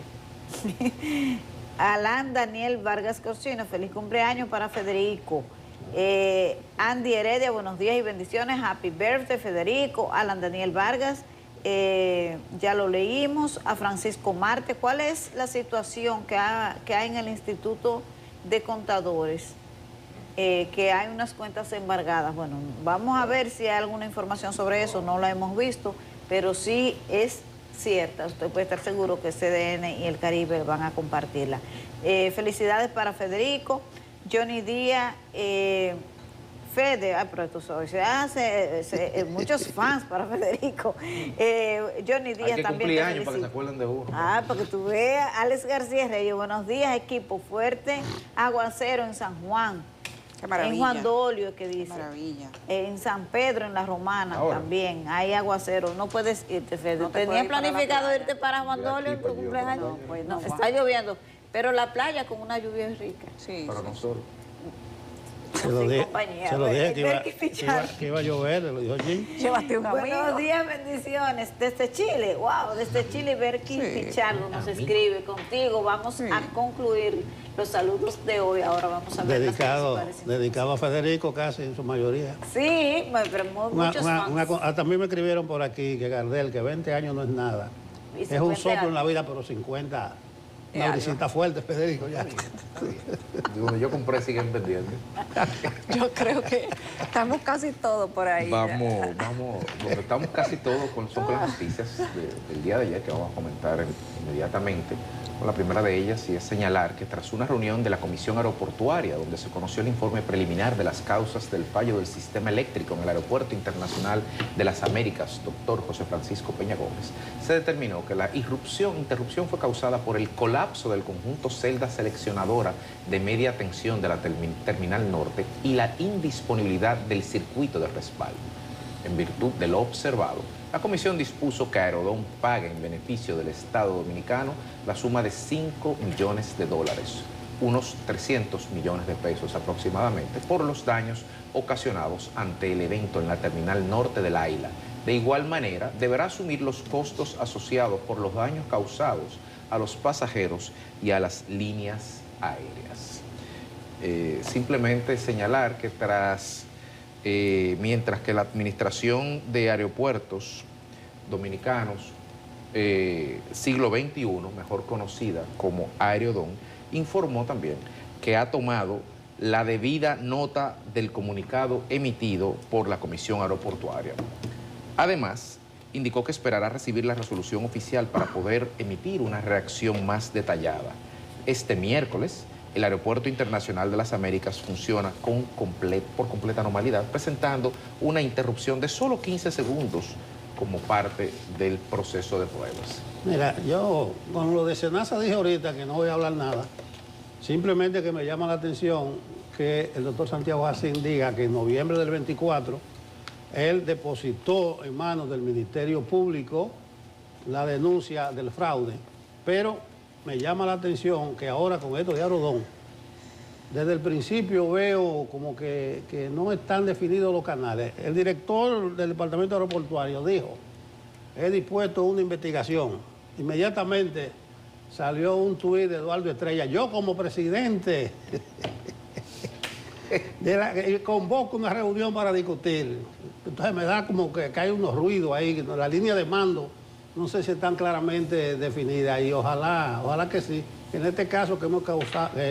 Alan Daniel Vargas Corsino, feliz cumpleaños para Federico. Andy Heredia, buenos días y bendiciones. Happy birthday, Federico. Alan Daniel Vargas. Ya lo leímos. A Francisco Marte, ¿cuál es la situación que hay en el Instituto de Contadores? Que hay unas cuentas embargadas. Bueno, vamos a ver si hay alguna información sobre eso, no la hemos visto, pero sí es cierta. Usted puede estar seguro que CDN y el Caribe van a compartirla. Felicidades para Federico, Johnny Díaz, Fede, pero tú sabes, muchos fans para Federico. Johnny Díaz también. Cumpleaños para que se acuerden de uno. Para que tú veas. Alex García Reyes, buenos días, equipo fuerte. Aguacero en San Juan. Qué maravilla. En Juan Dolio, que Qué dice. maravilla. En San Pedro, en La Romana, Ahora. también. Hay aguacero. No puedes irte, Fede. No te puedes ¿Tenías ir para la planificado playa. irte para Juan De aquí Dolio en para tu allá, cumpleaños? no, pues no, está va. lloviendo. Pero la playa con una lluvia rica. Sí, Pero sí, nosotros. Se lo Sin dije, compañía, se lo dije que ver que fichar. iba a llover, lo dijo Jim. Llévate un amigo. Buenos días, bendiciones. Desde Chile, wow, desde Chile, Berky Pichardo nos escribe contigo. Vamos a concluir los saludos de hoy. Ahora vamos a ver Dedicado a Federico casi en su mayoría. Sí, pero muchos fans. Hasta a mí me escribieron por aquí que Gardel, que 20 años no es nada. Y Es un 50 soplo en la años. vida, pero 50. Una algo. brisita fuerte, Federico, ya. Donde yo compré siguen vendiendo. Yo creo que estamos casi todos por ahí. ya. Vamos, donde estamos casi todos son con las noticias del día de ayer que vamos a comentar inmediatamente. Con la primera de ellas, y es señalar que tras una reunión de la Comisión Aeroportuaria, donde se conoció el informe preliminar de las causas del fallo del sistema eléctrico en el Aeropuerto Internacional de las Américas, doctor José Francisco Peña Gómez, se determinó que la interrupción fue causada por el colapso del conjunto celda seleccionadora de media tensión de la Terminal Norte y la indisponibilidad del circuito de respaldo. En virtud de lo observado, la comisión dispuso que Aerodón pague en beneficio del Estado dominicano la suma de $5 millones, unos 300 millones de pesos aproximadamente, por los daños ocasionados ante el evento en la Terminal Norte de la isla. De igual manera, deberá asumir los costos asociados por los daños causados a los pasajeros y a las líneas aéreas. Simplemente señalar que mientras que la Administración de Aeropuertos Dominicanos, siglo XXI, mejor conocida como Aerodón, informó también que ha tomado la debida nota del comunicado emitido por la Comisión Aeroportuaria. Además, indicó que esperará recibir la resolución oficial para poder emitir una reacción más detallada. Este miércoles, el Aeropuerto Internacional de las Américas funciona por completa normalidad, presentando una interrupción de solo 15 segundos como parte del proceso de pruebas. Mira, yo con lo de Senasa dije ahorita que no voy a hablar nada. Simplemente que me llama la atención que el doctor Santiago Jacín diga que en noviembre del 24 él depositó en manos del Ministerio Público la denuncia del fraude, pero me llama la atención que ahora con esto de Aerodón, desde el principio veo como que no están definidos los canales. El director del Departamento Aeroportuario dijo, he dispuesto una investigación. Inmediatamente salió un tuit de Eduardo Estrella, yo como presidente convoco una reunión para discutir. Entonces me da como que hay unos ruidos ahí, la línea de mando no sé si están claramente definidas y ojalá que sí. En este caso que hemos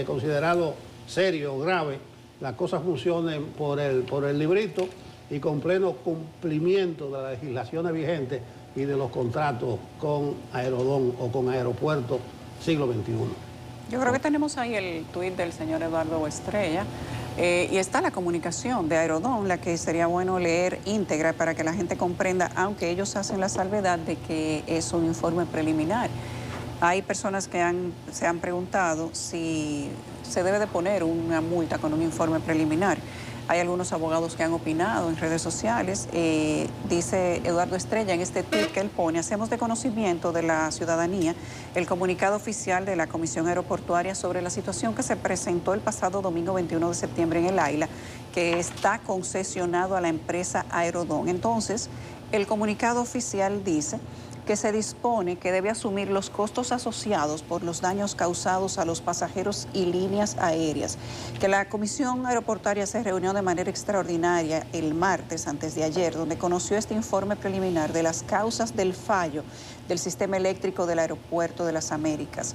considerado serio, grave, las cosas funcionen por el librito y con pleno cumplimiento de las legislaciones vigentes y de los contratos con Aerodón o con Aeropuerto siglo XXI. Yo creo que tenemos ahí el tuit del señor Eduardo Estrella y está la comunicación de Aerodón, la que sería bueno leer íntegra para que la gente comprenda, aunque ellos hacen la salvedad de que es un informe preliminar. Hay personas que se han preguntado si se debe de poner una multa con un informe preliminar. Hay algunos abogados que han opinado en redes sociales. Dice Eduardo Estrella en este tuit que él pone, hacemos de conocimiento de la ciudadanía el comunicado oficial de la Comisión Aeroportuaria sobre la situación que se presentó el pasado domingo 21 de septiembre en el AILA, que está concesionado a la empresa Aerodón. Entonces, el comunicado oficial dice que se dispone que debe asumir los costos asociados por los daños causados a los pasajeros y líneas aéreas, que la Comisión Aeroportuaria se reunió de manera extraordinaria el martes, antes de ayer, donde conoció este informe preliminar de las causas del fallo del sistema eléctrico del Aeropuerto de las Américas,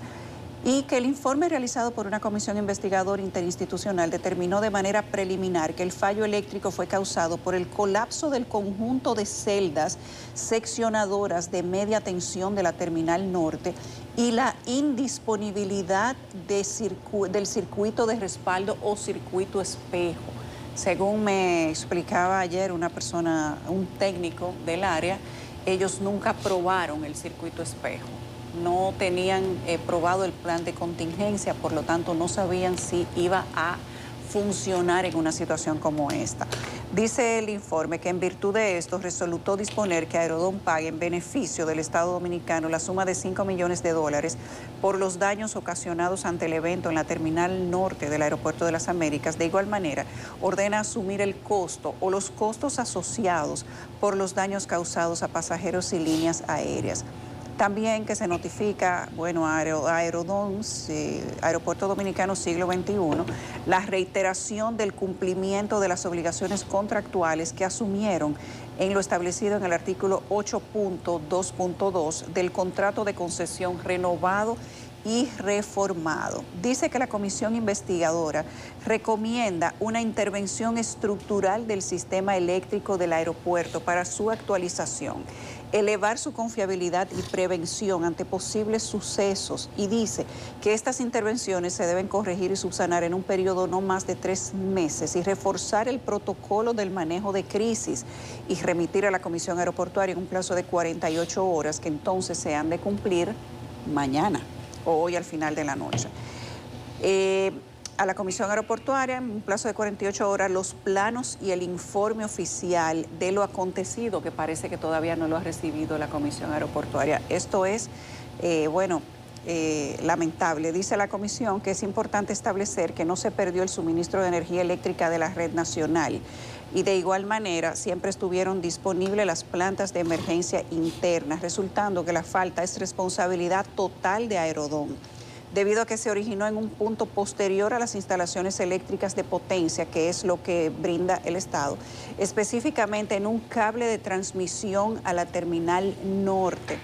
y que el informe realizado por una comisión investigadora interinstitucional determinó de manera preliminar que el fallo eléctrico fue causado por el colapso del conjunto de celdas seccionadoras de media tensión de la Terminal Norte y la indisponibilidad del circuito de respaldo o circuito espejo. Según me explicaba ayer una persona, un técnico del área, ellos nunca probaron el circuito espejo. No tenían probado el plan de contingencia, por lo tanto no sabían si iba a funcionar en una situación como esta. Dice el informe que en virtud de esto resolutó disponer que Aerodón pague en beneficio del Estado Dominicano la suma de $5 millones por los daños ocasionados ante el evento en la terminal norte del Aeropuerto de las Américas. De igual manera, ordena asumir el costo o los costos asociados por los daños causados a pasajeros y líneas aéreas. También que se notifica, bueno, a Aerodón, Aeropuerto Dominicano Siglo XXI, la reiteración del cumplimiento de las obligaciones contractuales que asumieron en lo establecido en el artículo 8.2.2 del contrato de concesión renovado y reformado. Dice que la comisión investigadora recomienda una intervención estructural del sistema eléctrico del aeropuerto para su actualización, elevar su confiabilidad y prevención ante posibles sucesos, y dice que estas intervenciones se deben corregir y subsanar en un periodo no más de 3 meses y reforzar el protocolo del manejo de crisis y remitir a la Comisión Aeroportuaria en un plazo de 48 horas que entonces se han de cumplir mañana o hoy al final de la noche. A la Comisión Aeroportuaria, en un plazo de 48 horas, los planos y el informe oficial de lo acontecido, que parece que todavía no lo ha recibido la Comisión Aeroportuaria. Esto es, lamentable. Dice la Comisión que es importante establecer que no se perdió el suministro de energía eléctrica de la red nacional y de igual manera siempre estuvieron disponibles las plantas de emergencia internas, resultando que la falta es responsabilidad total de Aerodón, debido a que se originó en un punto posterior a las instalaciones eléctricas de potencia, que es lo que brinda el Estado, específicamente en un cable de transmisión a la terminal norte,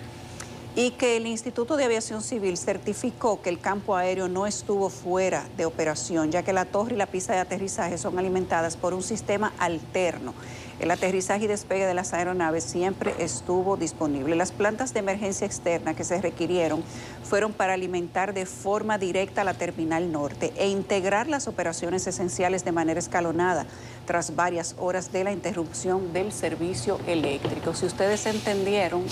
y que el Instituto de Aviación Civil certificó que el campo aéreo no estuvo fuera de operación, ya que la torre y la pista de aterrizaje son alimentadas por un sistema alterno. El aterrizaje y despegue de las aeronaves siempre estuvo disponible. Las plantas de emergencia externa que se requirieron fueron para alimentar de forma directa la terminal norte e integrar las operaciones esenciales de manera escalonada tras varias horas de la interrupción del servicio eléctrico. Si ustedes entendieron,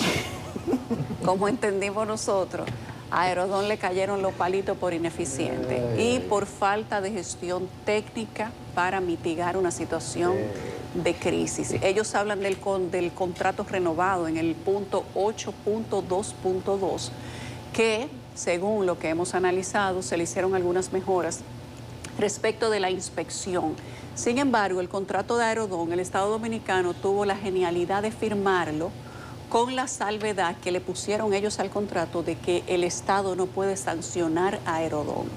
como entendimos nosotros, a Aerodón le cayeron los palitos por ineficiente y por falta de gestión técnica para mitigar una situación de crisis. Ellos hablan del contrato renovado en el punto 8.2.2, que según lo que hemos analizado se le hicieron algunas mejoras respecto de la inspección. Sin embargo, el contrato de Aerodón, el Estado Dominicano tuvo la genialidad de firmarlo con la salvedad que le pusieron ellos al contrato de que el Estado no puede sancionar a Aerodón.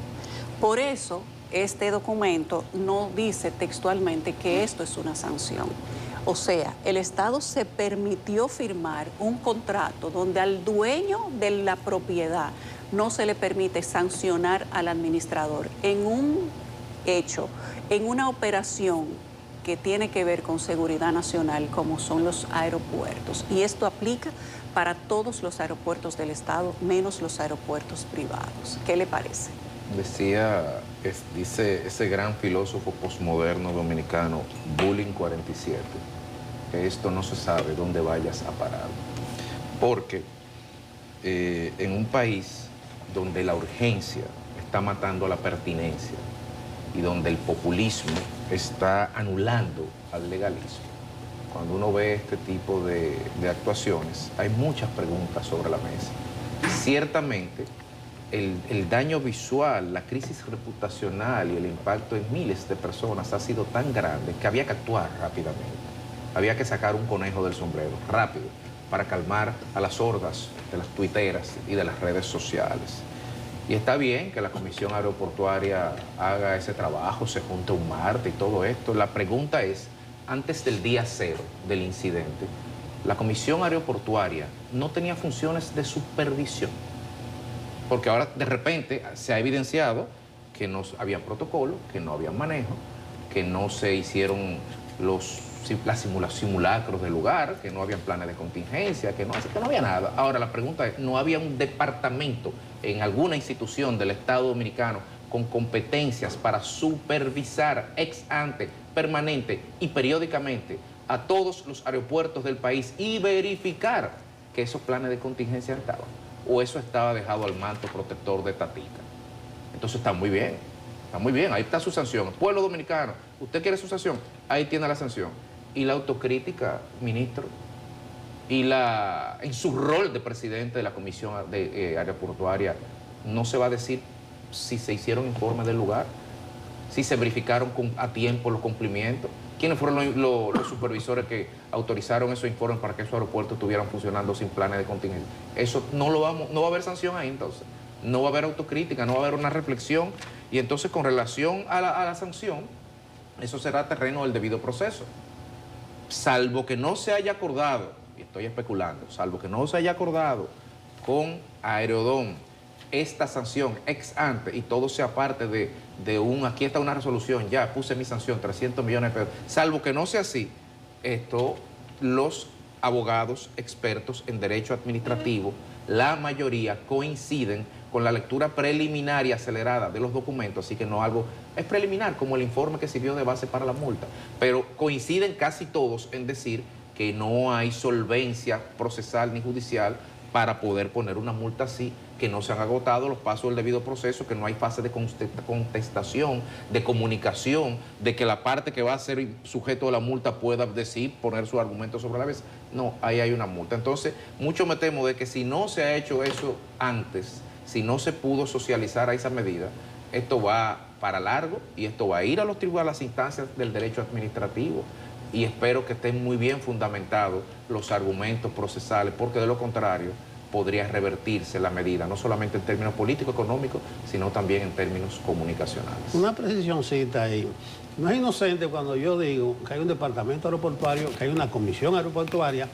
Por eso, este documento no dice textualmente que esto es una sanción. O sea, el Estado se permitió firmar un contrato donde al dueño de la propiedad no se le permite sancionar al administrador en un hecho, en una operación que tiene que ver con seguridad nacional, como son los aeropuertos. Y esto aplica para todos los aeropuertos del Estado, menos los aeropuertos privados. ¿Qué le parece? Dice ese gran filósofo posmoderno dominicano, Bullying 47, que esto no se sabe dónde vayas a parar. Porque en un país donde la urgencia está matando a la pertinencia y donde el populismo está anulando al legalismo, cuando uno ve este tipo de actuaciones, hay muchas preguntas sobre la mesa. Ciertamente, el daño visual, la crisis reputacional y el impacto en miles de personas ha sido tan grande que había que actuar rápidamente. Había que sacar un conejo del sombrero, rápido, para calmar a las hordas de las tuiteras y de las redes sociales. Y está bien que la Comisión Aeroportuaria haga ese trabajo, se junte un martes y todo esto. La pregunta es, antes del día cero del incidente, la Comisión Aeroportuaria no tenía funciones de supervisión. Porque ahora de repente se ha evidenciado que no había protocolo, que no había manejo, que no se hicieron los simulacros del lugar, que no habían planes de contingencia, que no había nada. Ahora la pregunta es, ¿no había un departamento en alguna institución del Estado Dominicano con competencias para supervisar ex ante, permanente y periódicamente a todos los aeropuertos del país y verificar que esos planes de contingencia estaban? ¿O eso estaba dejado al manto protector de Tatita? Entonces está muy bien Está muy bien, ahí está su sanción. Pueblo dominicano, ¿usted quiere su sanción? Ahí tiene la sanción. Y la autocrítica, ministro, y en su rol de presidente de la Comisión Aeroportuaria, no se va a decir si se hicieron informes del lugar, si se verificaron a tiempo los cumplimientos, quiénes fueron los supervisores que autorizaron esos informes para que esos aeropuertos estuvieran funcionando sin planes de contingencia. Eso no va a haber sanción ahí entonces. No va a haber autocrítica, no va a haber una reflexión. Y entonces con relación a la sanción, eso será terreno del debido proceso. Salvo que no se haya acordado, y estoy especulando, salvo que no se haya acordado con Aerodón esta sanción ex ante y todo sea parte de aquí está una resolución, ya puse mi sanción, 300 millones de pesos, salvo que no sea así, los abogados expertos en derecho administrativo, la mayoría coinciden con la lectura preliminar y acelerada de los documentos, así que no algo, es preliminar, como el informe que sirvió de base para la multa, pero coinciden casi todos en decir que no hay solvencia procesal ni judicial para poder poner una multa así, que no se han agotado los pasos del debido proceso, que no hay fase de contestación, de comunicación, de que la parte que va a ser sujeto de la multa pueda decir, poner su argumento sobre la mesa. No, ahí hay una multa. Entonces, mucho me temo de que si no se ha hecho eso antes, si no se pudo socializar a esa medida, esto va para largo y esto va a ir a los tribunales, a las instancias del derecho administrativo. Y espero que estén muy bien fundamentados los argumentos procesales, porque de lo contrario podría revertirse la medida, no solamente en términos políticos, económicos, sino también en términos comunicacionales. Una precisioncita ahí. No es inocente cuando yo digo que hay un departamento aeroportuario, que hay una comisión aeroportuaria,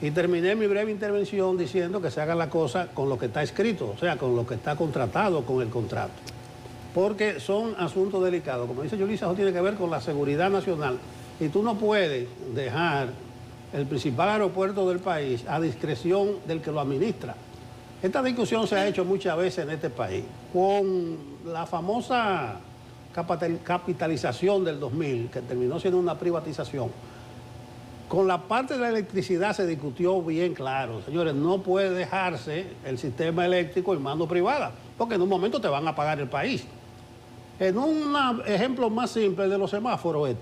y terminé mi breve intervención diciendo que se haga la cosa con lo que está escrito, o sea, con lo que está contratado, con el contrato. Porque son asuntos delicados. Como dice Yulisa, eso tiene que ver con la seguridad nacional. Y tú no puedes dejar el principal aeropuerto del país a discreción del que lo administra. Esta discusión se ha hecho muchas veces en este país. Con la famosa capitalización del 2000, que terminó siendo una privatización, con la parte de la electricidad se discutió bien claro. Señores, no puede dejarse el sistema eléctrico en manos privadas, porque en un momento te van a pagar el país. En un ejemplo más simple de los semáforos,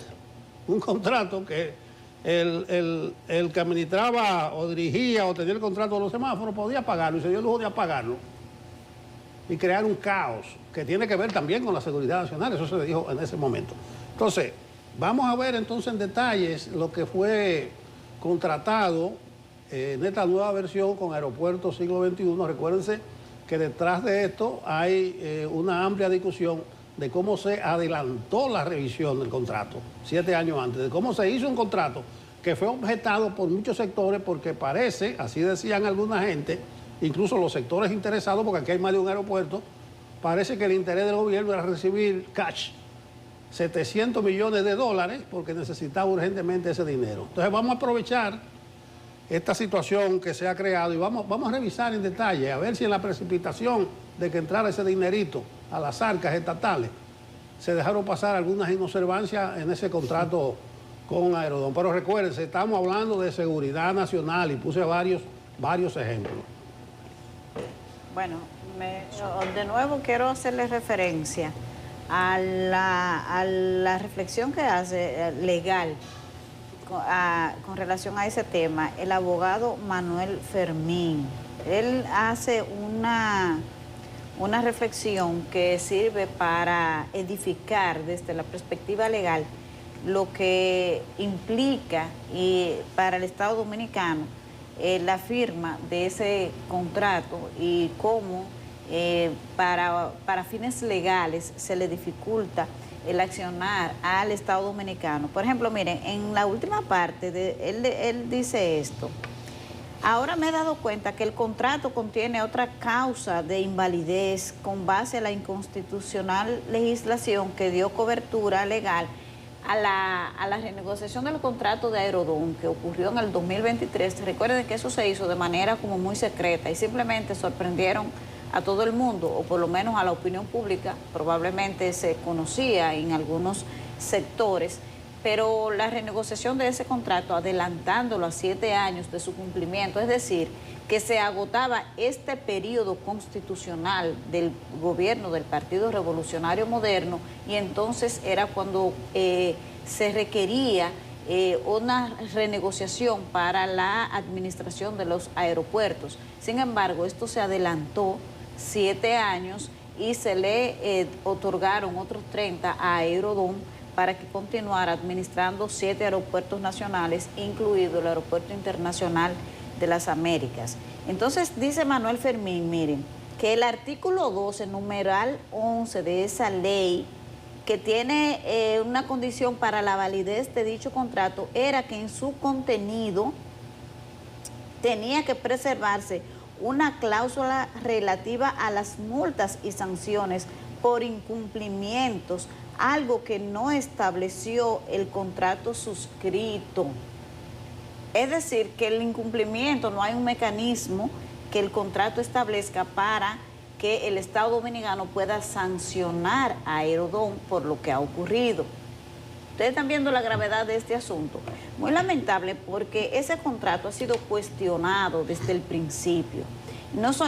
un contrato que el que administraba o dirigía o tenía el contrato de los semáforos podía pagarlo y se dio el lujo de apagarlo y crear un caos que tiene que ver también con la seguridad nacional, eso se dijo en ese momento. Entonces, vamos a ver entonces en detalles lo que fue contratado en esta nueva versión con Aeropuertos Siglo XXI. Recuérdense que detrás de esto hay una amplia discusión de cómo se adelantó la revisión del contrato 7 años antes, de cómo se hizo un contrato que fue objetado por muchos sectores porque parece, así decían alguna gente, incluso los sectores interesados, porque aquí hay más de un aeropuerto, parece que el interés del gobierno era recibir cash, 700 millones de dólares, porque necesitaba urgentemente ese dinero. Entonces vamos a aprovechar esta situación que se ha creado y vamos a revisar en detalle, a ver si en la precipitación de que entrara ese dinerito a las arcas estatales, se dejaron pasar algunas inobservancias en ese contrato con Aerodón. Pero recuérdense, estamos hablando de seguridad nacional y puse varios ejemplos. Bueno, de nuevo quiero hacerle referencia a la reflexión que hace legal con relación a ese tema el abogado Manuel Fermín. Él hace una reflexión que sirve para edificar desde la perspectiva legal lo que implica para el Estado Dominicano la firma de ese contrato y cómo para fines legales se le dificulta el accionar al Estado Dominicano. Por ejemplo, miren, en la última parte, él dice esto: ahora me he dado cuenta que el contrato contiene otra causa de invalidez con base a la inconstitucional legislación que dio cobertura legal a la renegociación del contrato de Aerodón que ocurrió en el 2023. Recuerden que eso se hizo de manera como muy secreta y simplemente sorprendieron a todo el mundo, o por lo menos a la opinión pública. Probablemente se conocía en algunos sectores, pero la renegociación de ese contrato, adelantándolo a 7 años de su cumplimiento, es decir, que se agotaba este periodo constitucional del gobierno del Partido Revolucionario Moderno y entonces era cuando se requería una renegociación para la administración de los aeropuertos. Sin embargo, esto se adelantó 7 años y se le otorgaron otros 30 a Aerodón para que continuara administrando 7 aeropuertos nacionales, incluido el Aeropuerto Internacional de las Américas. Entonces dice Manuel Fermín, miren, que el artículo 12, numeral 11 de esa ley, que tiene una condición para la validez de dicho contrato, era que en su contenido tenía que preservarse una cláusula relativa a las multas y sanciones por incumplimientos, algo que no estableció el contrato suscrito. Es decir, que el incumplimiento, no hay un mecanismo que el contrato establezca para que el Estado Dominicano pueda sancionar a Aerodón por lo que ha ocurrido. Ustedes están viendo la gravedad de este asunto. Muy lamentable porque ese contrato ha sido cuestionado desde el principio.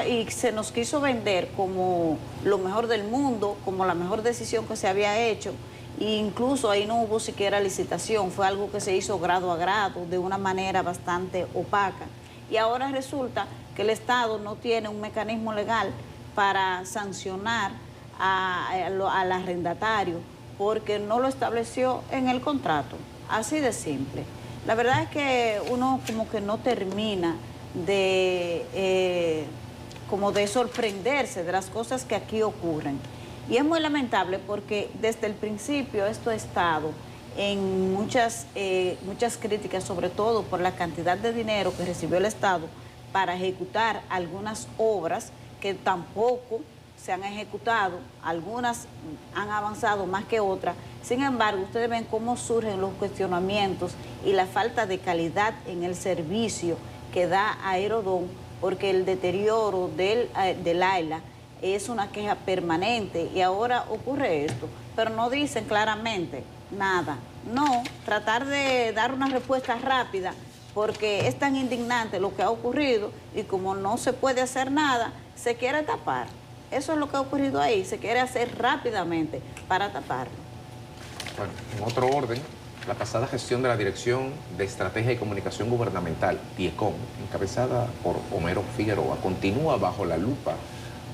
Y se nos quiso vender como lo mejor del mundo, como la mejor decisión que se había hecho. E incluso ahí no hubo siquiera licitación, fue algo que se hizo grado a grado, de una manera bastante opaca. Y ahora resulta que el Estado no tiene un mecanismo legal para sancionar al arrendatario porque no lo estableció en el contrato. Así de simple. La verdad es que uno como que no termina de sorprenderse de las cosas que aquí ocurren. Y es muy lamentable porque desde el principio esto ha estado en muchas críticas, sobre todo por la cantidad de dinero que recibió el Estado para ejecutar algunas obras que tampoco se han ejecutado, algunas han avanzado más que otras. Sin embargo, ustedes ven cómo surgen los cuestionamientos y la falta de calidad en el servicio que da Aerodón, porque el deterioro del AILA es una queja permanente y ahora ocurre esto, pero no dicen claramente nada. No, tratar de dar una respuesta rápida porque es tan indignante lo que ha ocurrido y como no se puede hacer nada, se quiere tapar. Eso es lo que ha ocurrido ahí, se quiere hacer rápidamente para taparlo. Bueno, en otro orden, la pasada gestión de la Dirección de Estrategia y Comunicación Gubernamental, DIECOM, encabezada por Homero Figueroa, continúa bajo la lupa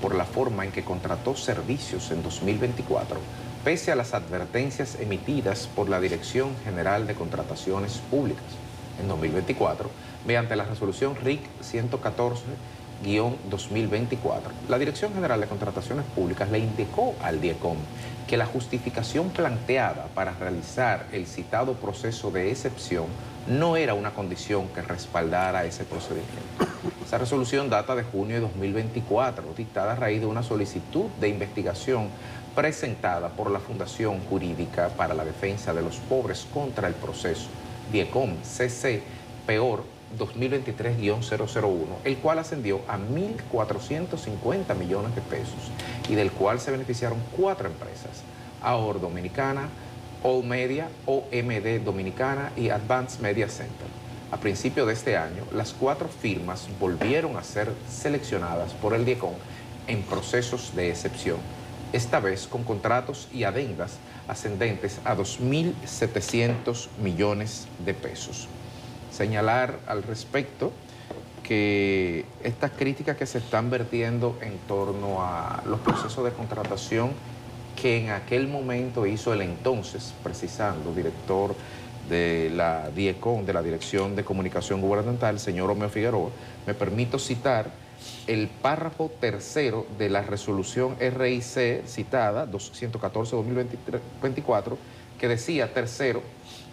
por la forma en que contrató servicios en 2024, pese a las advertencias emitidas por la Dirección General de Contrataciones Públicas en 2024, mediante la resolución RIC 114-2024. La Dirección General de Contrataciones Públicas le indicó al DIECOM que la justificación planteada para realizar el citado proceso de excepción no era una condición que respaldara ese procedimiento. Esa resolución data de junio de 2024, dictada a raíz de una solicitud de investigación presentada por la Fundación Jurídica para la Defensa de los Pobres contra el Proceso, DIECOM CC Peor 2023-001, el cual ascendió a 1.450 millones de pesos y del cual se beneficiaron 4 empresas: AOR Dominicana, All Media, OMD Dominicana y Advanced Media Center. A principios de este año, las 4 firmas volvieron a ser seleccionadas por el DIECOM en procesos de excepción, esta vez con contratos y adendas ascendentes a 2.700 millones de pesos. Señalar al respecto que estas críticas que se están vertiendo en torno a los procesos de contratación que en aquel momento hizo el entonces, precisando, director de la DIECOM, de la Dirección de Comunicación Gubernamental, el señor Homero Figueroa, me permito citar el párrafo tercero de la resolución RIC citada, 114-2024, que decía, tercero,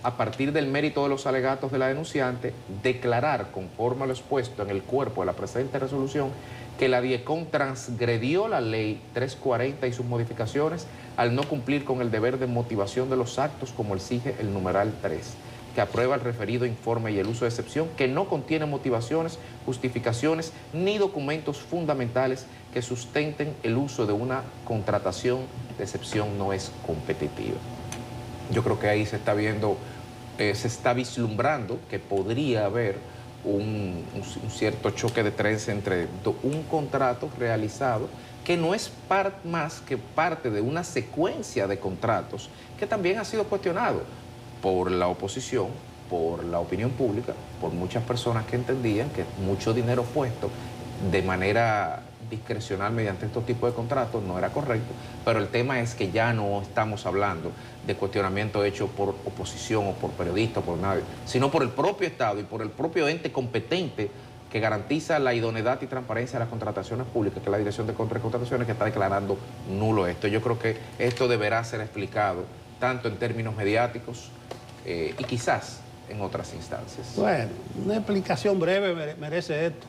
a partir del mérito de los alegatos de la denunciante, declarar, conforme a lo expuesto en el cuerpo de la presente resolución, que la DIECOM transgredió la ley 340 y sus modificaciones al no cumplir con el deber de motivación de los actos como exige el numeral 3, que aprueba el referido informe y el uso de excepción, que no contiene motivaciones, justificaciones ni documentos fundamentales que sustenten el uso de una contratación de excepción no es competitiva. Yo creo que ahí se está viendo, se está vislumbrando que podría haber un cierto choque de trenes entre un contrato realizado que no es más que parte de una secuencia de contratos que también ha sido cuestionado por la oposición, por la opinión pública, por muchas personas que entendían que mucho dinero puesto de manera discrecional mediante estos tipos de contratos no era correcto, pero el tema es que ya no estamos hablando de cuestionamiento hecho por oposición o por periodistas o por nadie, sino por el propio Estado y por el propio ente competente que garantiza la idoneidad y transparencia de las contrataciones públicas, que es la Dirección de Contrataciones, que está declarando nulo esto. Yo creo que esto deberá ser explicado tanto en términos mediáticos y quizás en otras instancias. Bueno, una explicación breve merece esto.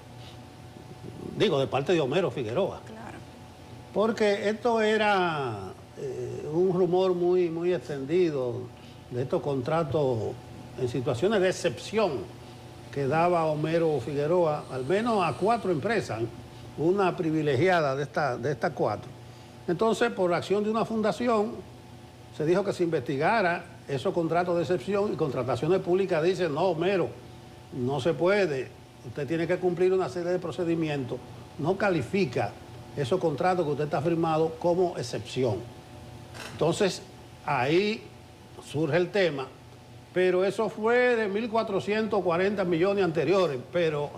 Digo, de parte de Homero Figueroa. Claro. Porque esto era un rumor muy extendido de estos contratos en situaciones de excepción que daba Homero Figueroa, al menos a 4 empresas, una privilegiada de estas 4. Entonces, por acción de una fundación, se dijo que se investigara esos contratos de excepción y Contrataciones Públicas dice, no, Homero, no se puede, usted tiene que cumplir una serie de procedimientos, no califica esos contratos que usted está firmado como excepción. Entonces, ahí surge el tema, pero eso fue de 1.440 millones anteriores, pero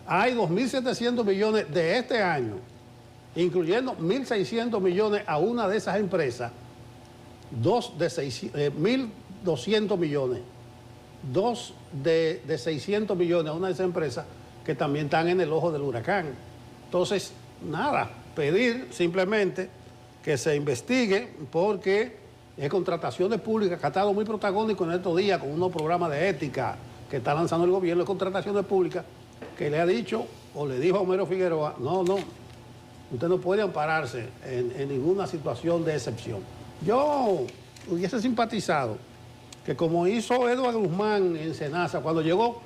hay 2.700 millones de este año, incluyendo 1.600 millones a una de esas empresas, 1.200 millones, 2 de 600 millones a una de esas empresas que también están en el ojo del huracán. Entonces, nada, pedir simplemente que se investigue porque es Contrataciones Públicas, que ha estado muy protagónico en estos días con unos programas de ética que está lanzando el gobierno de Contrataciones Públicas, que le ha dicho o le dijo a Homero Figueroa, no, usted no puede ampararse en ninguna situación de excepción. Yo hubiese simpatizado que como hizo Eduardo Guzmán en Senasa, cuando llegó,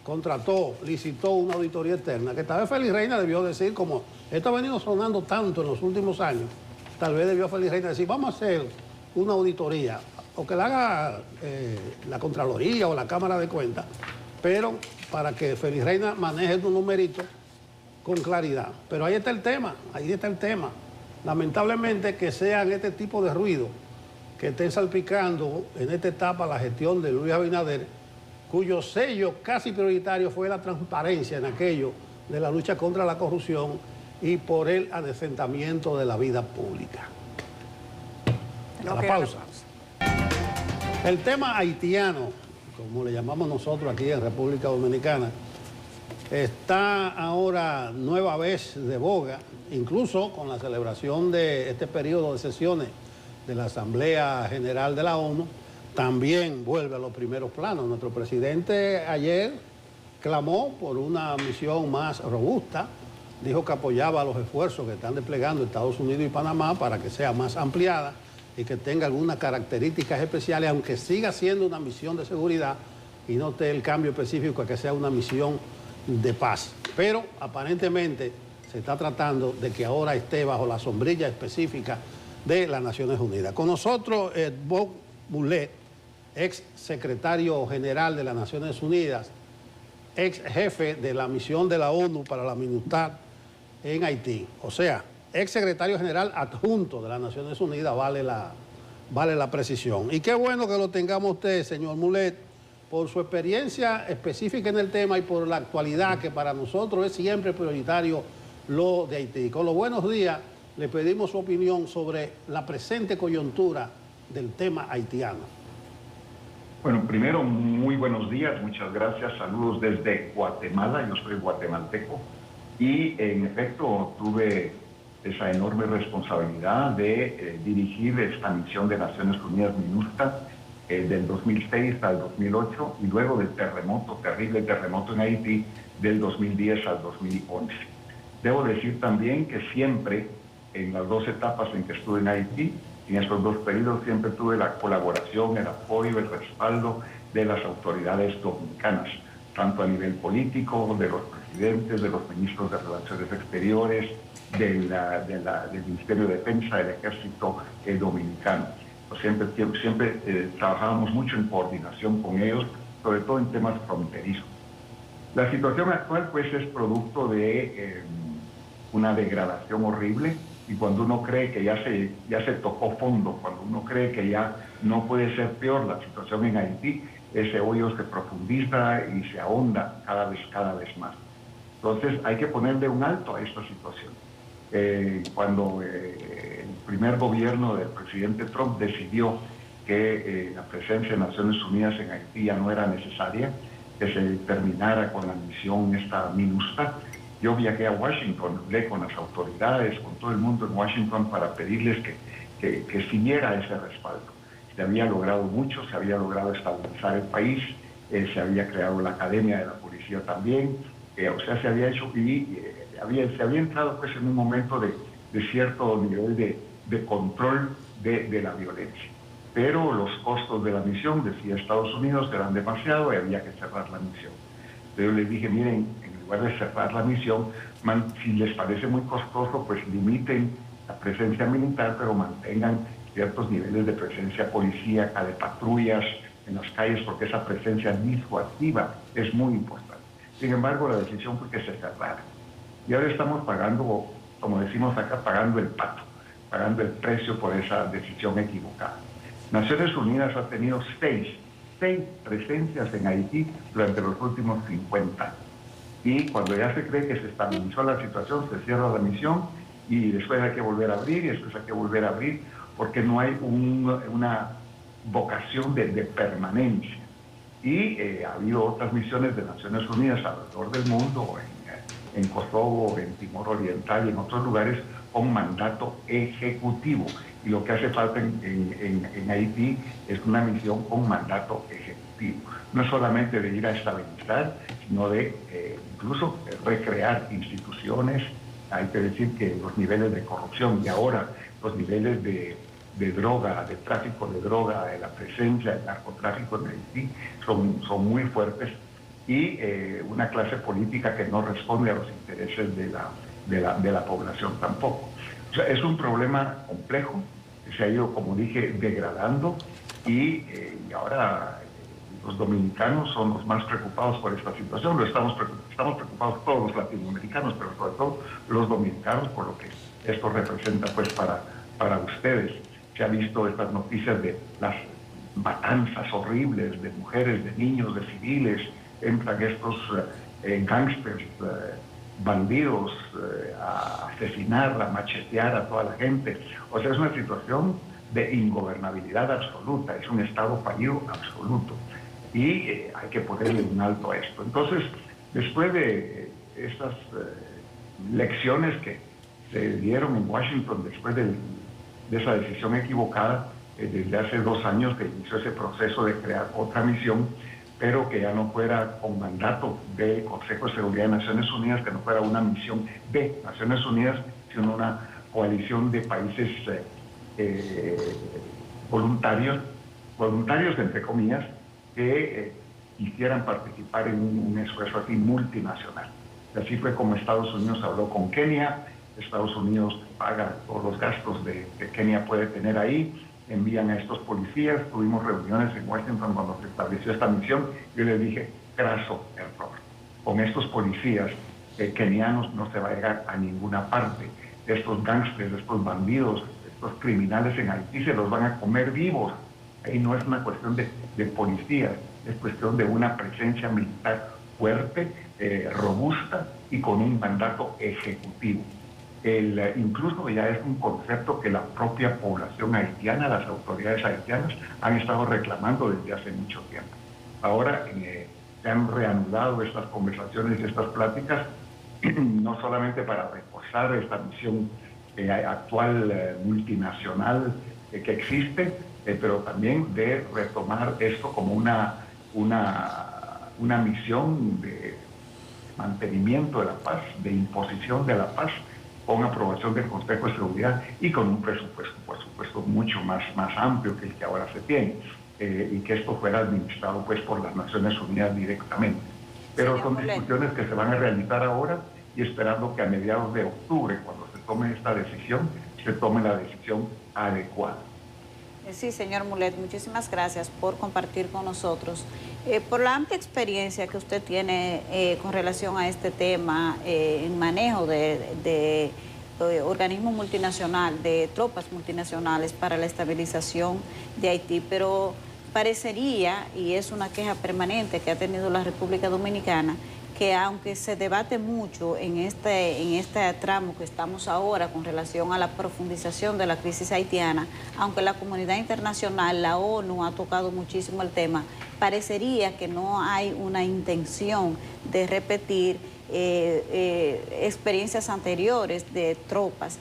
contrató, licitó una auditoría externa, que tal vez Félix Reina debió decir, como esto ha venido sonando tanto en los últimos años, tal vez debió Félix Reina decir, vamos a hacer una auditoría, o que la haga la Contraloría o la Cámara de Cuentas, pero para que Félix Reina maneje un numerito con claridad. Pero ahí está el tema. Lamentablemente que sean este tipo de ruido que estén salpicando en esta etapa la gestión de Luis Abinader, cuyo sello casi prioritario fue la transparencia en aquello de la lucha contra la corrupción y por el adecentamiento de la vida pública. A la pausa. El tema haitiano, como le llamamos nosotros aquí en República Dominicana, está ahora nueva vez de boga, incluso con la celebración de este periodo de sesiones de la Asamblea General de la ONU, también vuelve a los primeros planos. Nuestro presidente ayer clamó por una misión más robusta, dijo que apoyaba los esfuerzos que están desplegando Estados Unidos y Panamá para que sea más ampliada y que tenga algunas características especiales, aunque siga siendo una misión de seguridad y no esté el cambio específico a que sea una misión de paz. Pero aparentemente se está tratando de que ahora esté bajo la sombrilla específica de las Naciones Unidas. Con nosotros, Bob Mulet, ex secretario general de las Naciones Unidas, ex jefe de la misión de la ONU para la MINUSTAH en Haití. O sea, ex secretario general adjunto de las Naciones Unidas, vale la precisión. Y qué bueno que lo tengamos usted, señor Mulet, por su experiencia específica en el tema y por la actualidad, que para nosotros es siempre prioritario lo de Haití. Con los buenos días, le pedimos su opinión sobre la presente coyuntura del tema haitiano. Bueno, primero, muy buenos días, muchas gracias, saludos desde Guatemala, yo soy guatemalteco y en efecto tuve esa enorme responsabilidad de dirigir esta misión de Naciones Unidas MINUSTAH del 2006 al 2008 y luego del terremoto, terrible terremoto en Haití del 2010 al 2011. Debo decir también que siempre en las 2 etapas en que estuve en Haití, en esos 2 periodos siempre tuve la colaboración, el apoyo, el respaldo de las autoridades dominicanas, tanto a nivel político, de los presidentes, de los ministros de Relaciones Exteriores, del Ministerio de Defensa, del Ejército Dominicano. Siempre trabajábamos mucho en coordinación con ellos, sobre todo en temas fronterizos. La situación actual pues es producto de una degradación horrible, y cuando uno cree que ya se tocó fondo, cuando uno cree que ya no puede ser peor la situación en Haití, ese hoyo se profundiza y se ahonda cada vez más. Entonces hay que ponerle un alto a esta situación. Cuando el primer gobierno del presidente Trump decidió que la presencia de Naciones Unidas en Haití ya no era necesaria, que se terminara con la misión esta MINUSTA, yo viajé a Washington, hablé con las autoridades, con todo el mundo en Washington para pedirles que siguiera ese respaldo. Se había logrado mucho, se había logrado estabilizar el país, se había creado la Academia de la Policía también, o sea, se había hecho y se había entrado pues en un momento de cierto nivel de control de la violencia. Pero los costos de la misión, decía Estados Unidos, eran demasiado y había que cerrar la misión. Pero yo les dije, miren, en lugar de cerrar la misión, si les parece muy costoso, pues limiten la presencia militar, pero mantengan ciertos niveles de presencia policíaca, de patrullas en las calles, porque esa presencia disuasiva es muy importante. Sin embargo, la decisión fue que se cerrara. Y ahora estamos pagando, como decimos acá, pagando el pato, pagando el precio por esa decisión equivocada. Naciones Unidas ha tenido seis presencias en Haití durante los últimos 50 años. Y cuando ya se cree que se estabilizó la situación, se cierra la misión y después hay que volver a abrir y después hay que volver a abrir porque no hay una vocación de permanencia. Y ha habido otras misiones de Naciones Unidas alrededor del mundo, en Kosovo, en Timor Oriental y en otros lugares, con mandato ejecutivo. Y lo que hace falta en Haití es una misión con mandato ejecutivo. No es solamente de ir a estabilizar, sino de incluso recrear instituciones. Hay que decir que los niveles de corrupción y ahora los niveles de droga, de tráfico de droga, de la presencia del narcotráfico en Haití son muy fuertes, y una clase política que no responde a los intereses de la población tampoco. O sea, es un problema complejo que se ha ido, como dije, degradando, y ahora los dominicanos son los más preocupados por esta situación. Estamos preocupados todos los latinoamericanos, pero sobre todo los dominicanos por lo que esto representa pues para ustedes. Se ha visto estas noticias de las matanzas horribles de mujeres, de niños, de civiles. Entran estos gángsters, bandidos, a asesinar, a machetear a toda la gente. O sea, es una situación de ingobernabilidad absoluta, es un estado fallido absoluto. Y hay que ponerle un alto a esto. Entonces, después de estas lecciones que se dieron en Washington, después de esa decisión equivocada, desde hace 2 años que inició ese proceso de crear otra misión, pero que ya no fuera con mandato del Consejo de Seguridad de Naciones Unidas, que no fuera una misión de Naciones Unidas, sino una coalición de países voluntarios entre comillas, que quisieran participar en un esfuerzo así multinacional. Y así fue como Estados Unidos habló con Kenia. Estados Unidos paga todos los gastos que Kenia puede tener ahí, envían a estos policías. Tuvimos reuniones en Washington cuando se estableció esta misión. Yo les dije, graso error. Con estos policías kenianos no se va a llegar a ninguna parte. Estos gángsters, estos bandidos, estos criminales en Haití se los van a comer vivos. Ahí no es una cuestión de policías, es cuestión de una presencia militar fuerte, robusta y con un mandato ejecutivo. Incluso ya es un concepto que la propia población haitiana, las autoridades haitianas, han estado reclamando desde hace mucho tiempo. Ahora se han reanudado estas conversaciones y estas pláticas, no solamente para reforzar esta misión actual multinacional que existe, pero también de retomar esto como una misión de mantenimiento de la paz, de imposición de la paz, con aprobación del Consejo de Seguridad y con un presupuesto, por supuesto, mucho más amplio que el que ahora se tiene, y que esto fuera administrado pues por las Naciones Unidas directamente. Pero son discusiones que se van a realizar ahora, y esperando que a mediados de octubre, cuando se tome esta decisión, se tome la decisión adecuada. Sí, señor Mulet, muchísimas gracias por compartir con nosotros. Por la amplia experiencia que usted tiene con relación a este tema, en manejo de organismos multinacionales, de tropas multinacionales para la estabilización de Haití, pero parecería, y es una queja permanente que ha tenido la República Dominicana, que aunque se debate mucho en este tramo que estamos ahora con relación a la profundización de la crisis haitiana, aunque la comunidad internacional, la ONU ha tocado muchísimo el tema, parecería que no hay una intención de repetir experiencias anteriores de tropas.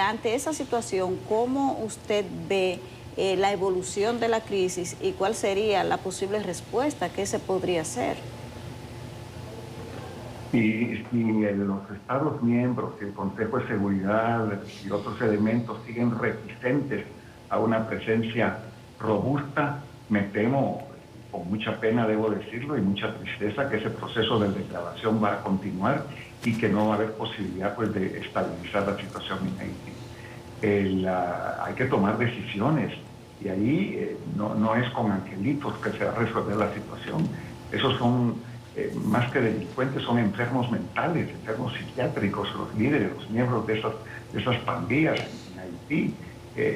Ante esa situación, ¿cómo usted ve la evolución de la crisis y cuál sería la posible respuesta que se podría hacer? Y los Estados miembros, el Consejo de Seguridad y otros elementos siguen reticentes a una presencia robusta, me temo, con mucha pena debo decirlo y mucha tristeza, que ese proceso de degradación va a continuar y que no va a haber posibilidad pues, de estabilizar la situación en Haití. Hay que tomar decisiones y ahí no es con angelitos que se va a resolver la situación. Esos son... más que delincuentes, son enfermos mentales, enfermos psiquiátricos, los líderes, los miembros de esas pandillas en Haití.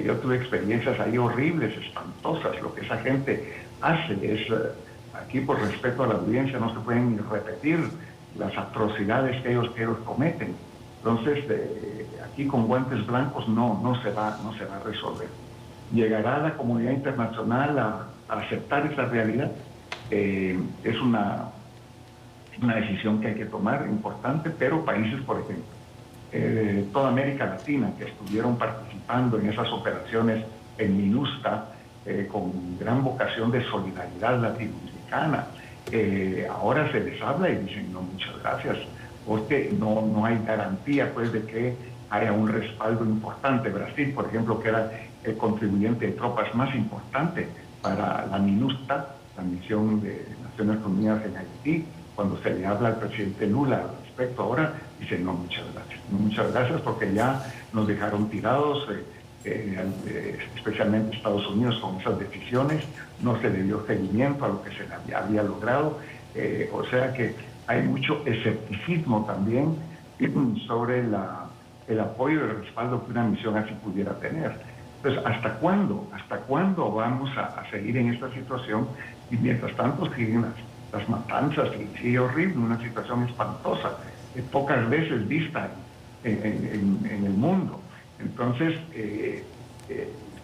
Yo tuve experiencias ahí horribles, espantosas. Lo que esa gente hace es, aquí por respeto a la audiencia, no se pueden ni repetir las atrocidades que ellos cometen. Entonces, aquí con guantes blancos no se va a resolver. ¿Llegará la comunidad internacional a aceptar esa realidad? Es una decisión que hay que tomar, importante, pero países, por ejemplo, toda América Latina, que estuvieron participando en esas operaciones en MINUSTA, con gran vocación de solidaridad latinoamericana, ahora se les habla y dicen, no, muchas gracias, porque no hay garantía, pues, de que haya un respaldo importante. Brasil, por ejemplo, que era el contribuyente de tropas más importante para la MINUSTA, la misión de Naciones Unidas en Haití, cuando se le habla al presidente Lula al respecto ahora, dice no, muchas gracias porque ya nos dejaron tirados, especialmente Estados Unidos con esas decisiones, no se le dio seguimiento a lo que se había logrado, o sea que hay mucho escepticismo también sobre el apoyo y el respaldo que una misión así pudiera tener. Entonces, ¿hasta cuándo vamos a seguir en esta situación? Y mientras tanto siguen las matanzas, y sigue horrible, una situación espantosa, pocas veces vista en el mundo. Entonces,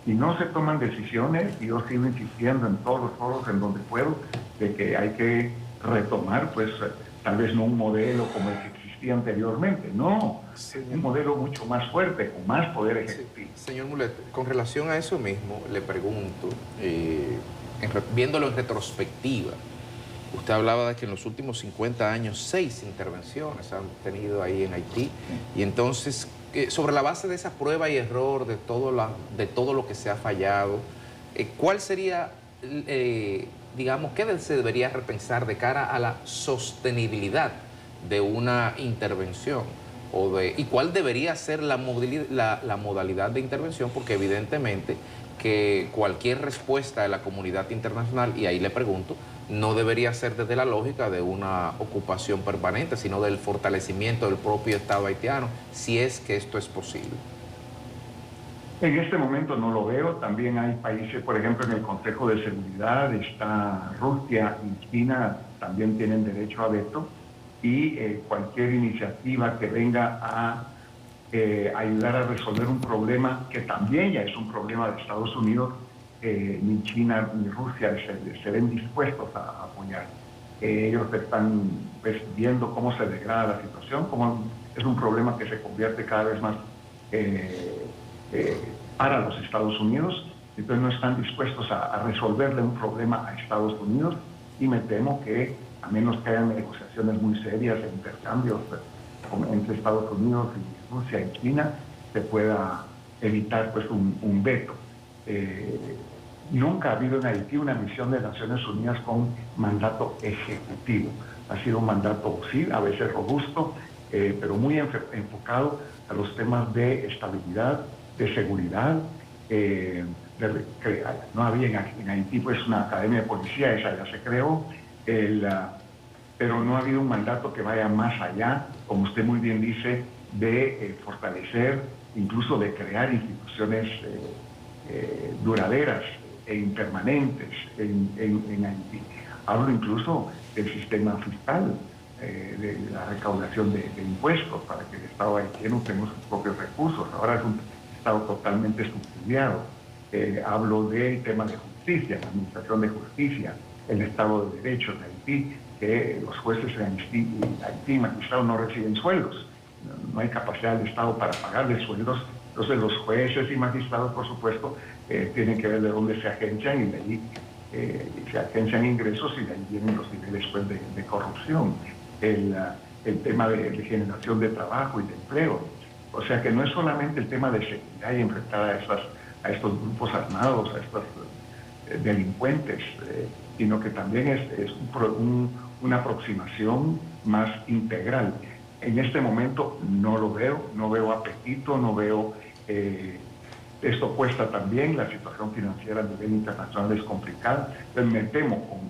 si no se toman decisiones, y yo sigo insistiendo en todos los foros en donde puedo, de que hay que retomar, pues, tal vez no un modelo como el que existía anteriormente, no, un modelo mucho más fuerte, con más poder ejecutivo. Sí, señor Mulet, con relación a eso mismo, le pregunto, viéndolo en retrospectiva, usted hablaba de que en los últimos 50 años 6 intervenciones han tenido ahí en Haití, y entonces, sobre la base de esa prueba y error, de todo lo que se ha fallado, ¿cuál sería, digamos, qué se debería repensar de cara a la sostenibilidad de una intervención? ¿Y cuál debería ser la modalidad de intervención? Porque evidentemente que cualquier respuesta de la comunidad internacional, y ahí le pregunto, no debería ser desde la lógica de una ocupación permanente, sino del fortalecimiento del propio Estado haitiano, si es que esto es posible. En este momento no lo veo. También hay países, por ejemplo, en el Consejo de Seguridad está Rusia y China, también tienen derecho a veto, y cualquier iniciativa que venga a ayudar a resolver un problema que también ya es un problema de Estados Unidos, ni China ni Rusia se ven dispuestos a apoyar. Ellos están pues, viendo cómo se degrada la situación, cómo es un problema que se convierte cada vez más para los Estados Unidos, entonces no están dispuestos a resolverle un problema a Estados Unidos, y me temo que, a menos que haya negociaciones muy serias e intercambios entre Estados Unidos y Rusia y China, se pueda evitar pues, un veto. Nunca ha habido en Haití una misión de Naciones Unidas con mandato ejecutivo. Ha sido un mandato, sí, a veces robusto, pero muy enfocado a los temas de estabilidad, de seguridad, no había en Haití pues una academia de policía, esa ya se creó, pero no ha habido un mandato que vaya más allá, como usted muy bien dice, de fortalecer, incluso de crear instituciones duraderas e impermanentes en Haití. Hablo incluso del sistema fiscal, de la recaudación de impuestos, para que el Estado haitiano tenga sus propios recursos. Ahora es un Estado totalmente subsidiado. Hablo del tema de justicia, la administración de justicia, el Estado de Derecho en Haití, que los jueces en Haití, magistrados, no reciben sueldos. No hay capacidad del Estado para pagarles sueldos. Entonces los jueces y magistrados, por supuesto, tienen que ver de dónde se agencian y de allí se agencian ingresos y de ahí vienen los niveles pues, de corrupción. El tema de generación de trabajo y de empleo. O sea que no es solamente el tema de seguridad y enfrentar a estos grupos armados, a estos delincuentes, sino que también es una aproximación más integral. En este momento no lo veo, no veo apetito, no veo... esto cuesta también, la situación financiera a nivel internacional es complicada, entonces me temo,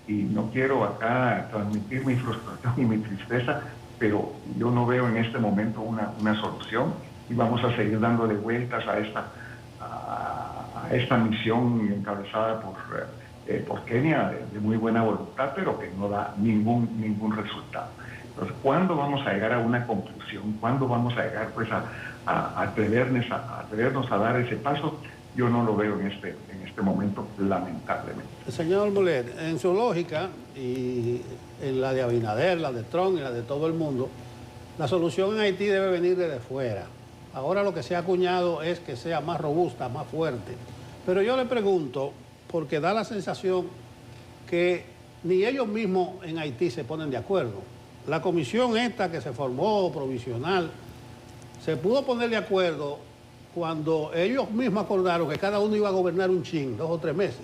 y no quiero acá transmitir mi frustración y mi tristeza, pero yo no veo en este momento una solución y vamos a seguir dándole vueltas a esta misión encabezada por Kenia de muy buena voluntad, pero que no da ningún resultado. Entonces, ¿cuándo vamos a llegar a una conclusión? ¿Cuándo vamos a llegar pues, a atrevernos a dar ese paso? Yo no lo veo en este momento, lamentablemente. Señor Mulet, en su lógica, y en la de Abinader, la de Trump y la de todo el mundo, la solución en Haití debe venir desde fuera. Ahora lo que se ha acuñado es que sea más robusta, más fuerte. Pero yo le pregunto, porque da la sensación que ni ellos mismos en Haití se ponen de acuerdo. La comisión esta que se formó, provisional, se pudo poner de acuerdo cuando ellos mismos acordaron que cada uno iba a gobernar un chin, 2 o 3 meses.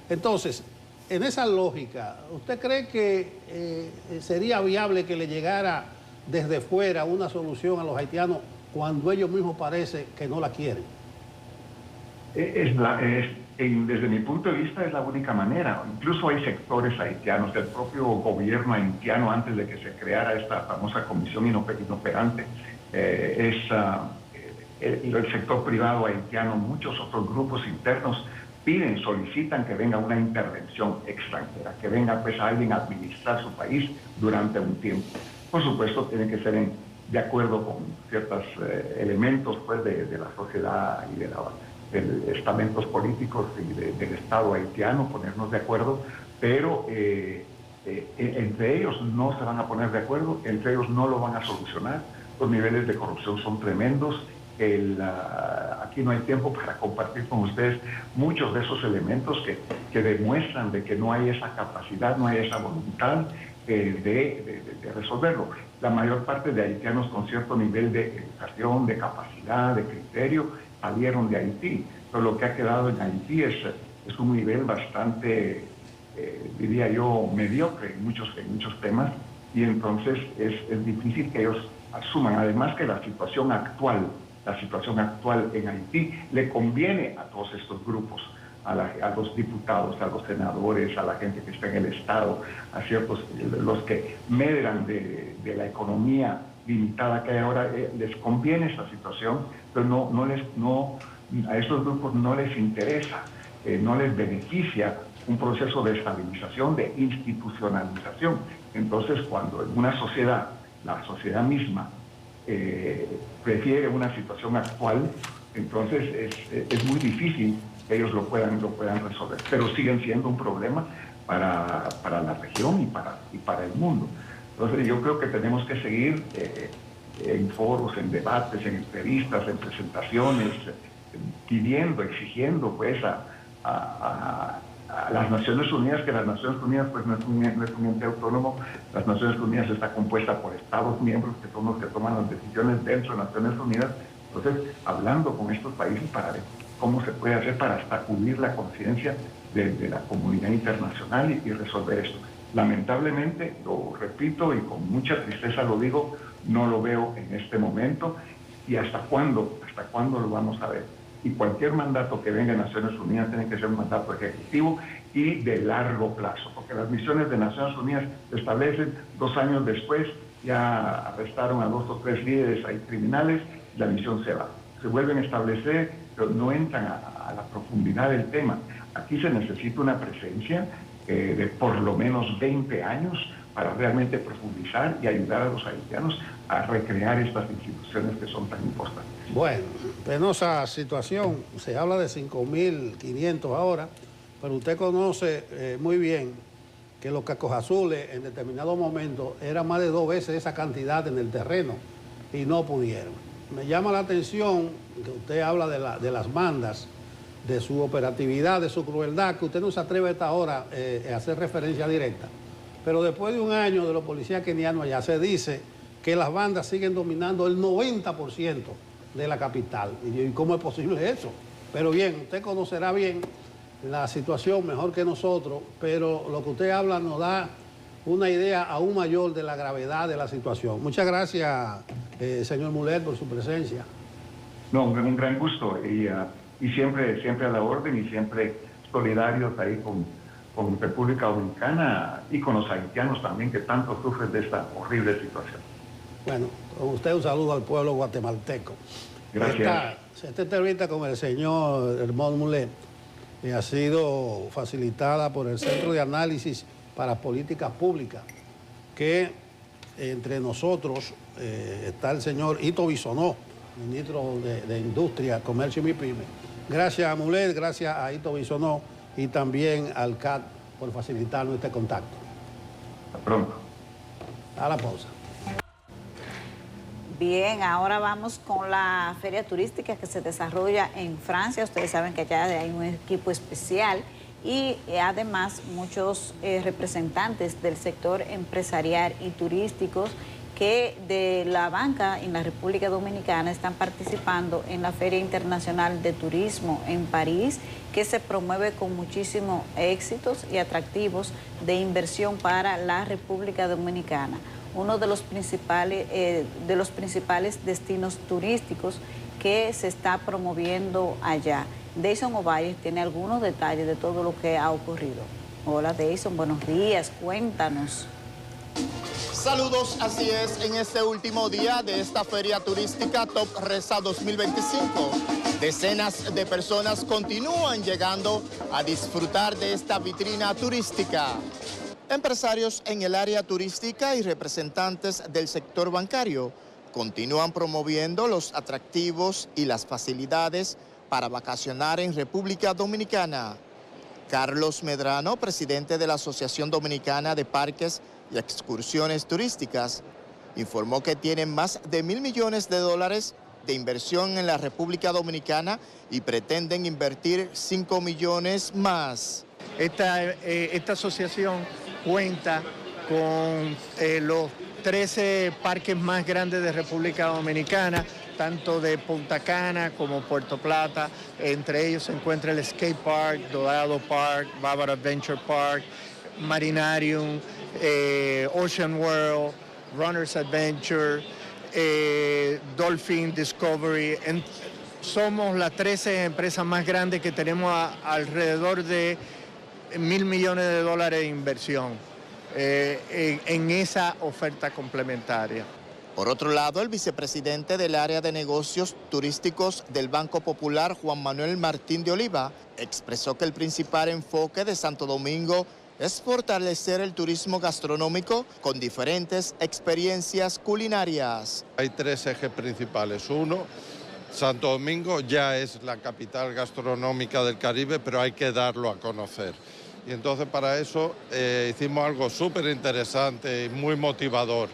Entonces, en esa lógica, ¿usted cree que sería viable que le llegara desde fuera una solución a los haitianos cuando ellos mismos parece que no la quieren? Desde mi punto de vista es la única manera. Incluso hay sectores haitianos, el propio gobierno haitiano, antes de que se creara esta famosa comisión inoperante, el sector privado haitiano, muchos otros grupos internos solicitan que venga una intervención extranjera, que venga pues alguien a administrar su país durante un tiempo. Por supuesto, tienen que ser de acuerdo con ciertos elementos pues, de la sociedad y de estamentos políticos y del Estado haitiano, ponernos de acuerdo, pero entre ellos no se van a poner de acuerdo, entre ellos no lo van a solucionar. Los niveles de corrupción son tremendos. Aquí no hay tiempo para compartir con ustedes muchos de esos elementos que demuestran de que no hay esa capacidad, no hay esa voluntad de resolverlo. La mayor parte de haitianos con cierto nivel de educación, de capacidad, de criterio, salieron de Haití. Pero lo que ha quedado en Haití es un nivel bastante, diría yo, mediocre en muchos temas, y entonces es difícil que ellos asuman. Además que la situación actual en Haití le conviene a todos estos grupos, a los diputados, a los senadores, a la gente que está en el Estado, a ciertos, los que medran de la economía limitada que hay ahora, les conviene esa situación, pero a estos grupos no les interesa, no les beneficia un proceso de estabilización, de institucionalización. Entonces, cuando en una sociedad, la sociedad misma, prefiere una situación actual, entonces es muy difícil que ellos lo puedan resolver, pero siguen siendo un problema para la región y para el mundo. Entonces yo creo que tenemos que seguir en foros, en debates, en entrevistas, en presentaciones, pidiendo, exigiendo pues a las Naciones Unidas, que las Naciones Unidas pues no es un ente autónomo. Las Naciones Unidas está compuesta por Estados miembros que son los que toman las decisiones dentro de Naciones Unidas. Entonces, hablando con estos países para ver cómo se puede hacer para sacudir la conciencia de la comunidad internacional y resolver esto. Lamentablemente, lo repito y con mucha tristeza lo digo, no lo veo en este momento. ¿Y hasta cuándo lo vamos a ver? y cualquier mandato que venga de Naciones Unidas tiene que ser un mandato ejecutivo y de largo plazo, porque las misiones de Naciones Unidas establecen 2 años después, ya arrestaron a 2 o 3 líderes ahí criminales, la misión se va. Se vuelven a establecer, pero no entran a la profundidad del tema. Aquí se necesita una presencia de por lo menos 20 años para realmente profundizar y ayudar a los haitianos a recrear estas instituciones que son tan importantes. Bueno, penosa situación. Se habla de 5.500 ahora, pero usted conoce muy bien que los cacos azules en determinado momento eran más de 2 veces esa cantidad en el terreno y no pudieron. Me llama la atención que usted habla de las bandas, de su operatividad, de su crueldad, que usted no se atreve a esta hora a hacer referencia directa. Pero después de 1 año de los policías kenianos allá, se dice que las bandas siguen dominando el 90% de la capital. ¿Y cómo es posible eso? Pero bien, usted conocerá bien la situación mejor que nosotros, pero lo que usted habla nos da una idea aún mayor de la gravedad de la situación. Muchas gracias, señor Mulet, por su presencia. No, un gran gusto y siempre a la orden y siempre solidarios ahí con República Dominicana y con los haitianos también que tanto sufren de esta horrible situación. Bueno, con usted un saludo al pueblo guatemalteco. Gracias. Esta entrevista con el señor Hermón Mulet ha sido facilitada por el Centro de Análisis para Políticas Públicas, que entre nosotros está el señor Ito Bisonó, ministro de Industria, Comercio y MIPYME. Gracias a Mulet, gracias a Ito Bisonó y también al CAT por facilitarnos este contacto. Hasta pronto. A la pausa. Bien, ahora vamos con la feria turística que se desarrolla en Francia. Ustedes saben que allá hay un equipo especial y además muchos representantes del sector empresarial y turísticos que de la banca en la República Dominicana están participando en la Feria Internacional de Turismo en París, que se promueve con muchísimos éxitos y atractivos de inversión para la República Dominicana. Uno de los principales destinos turísticos que se está promoviendo allá. Deison Ovalle tiene algunos detalles de todo lo que ha ocurrido. Hola Deison, buenos días, cuéntanos. Saludos, así es, en este último día de esta feria turística Top Resa 2025. Decenas de personas continúan llegando a disfrutar de esta vitrina turística. Empresarios en el área turística y representantes del sector bancario continúan promoviendo los atractivos y las facilidades para vacacionar en República Dominicana. Carlos Medrano, presidente de la Asociación Dominicana de Parques y Excursiones Turísticas, informó que tienen más de $1.000 millones de inversión en la República Dominicana y pretenden invertir 5 millones más. Esta asociación cuenta con los 13 parques más grandes de República Dominicana, tanto de Punta Cana como Puerto Plata. Entre ellos se encuentra el Skate Park, Dorado Park, Bávaro Adventure Park, Marinarium, Ocean World, Runners Adventure, Dolphin Discovery. Somos las 13 empresas más grandes que tenemos alrededor de $1.000 millones de inversión en esa oferta complementaria. Por otro lado, el vicepresidente del área de negocios turísticos del Banco Popular, Juan Manuel Martín de Oliva, expresó que el principal enfoque de Santo Domingo es fortalecer el turismo gastronómico con diferentes experiencias culinarias. Hay 3 ejes principales. Uno, Santo Domingo ya es la capital gastronómica del Caribe, pero hay que darlo a conocer. Y entonces para eso hicimos algo súper interesante y muy motivador.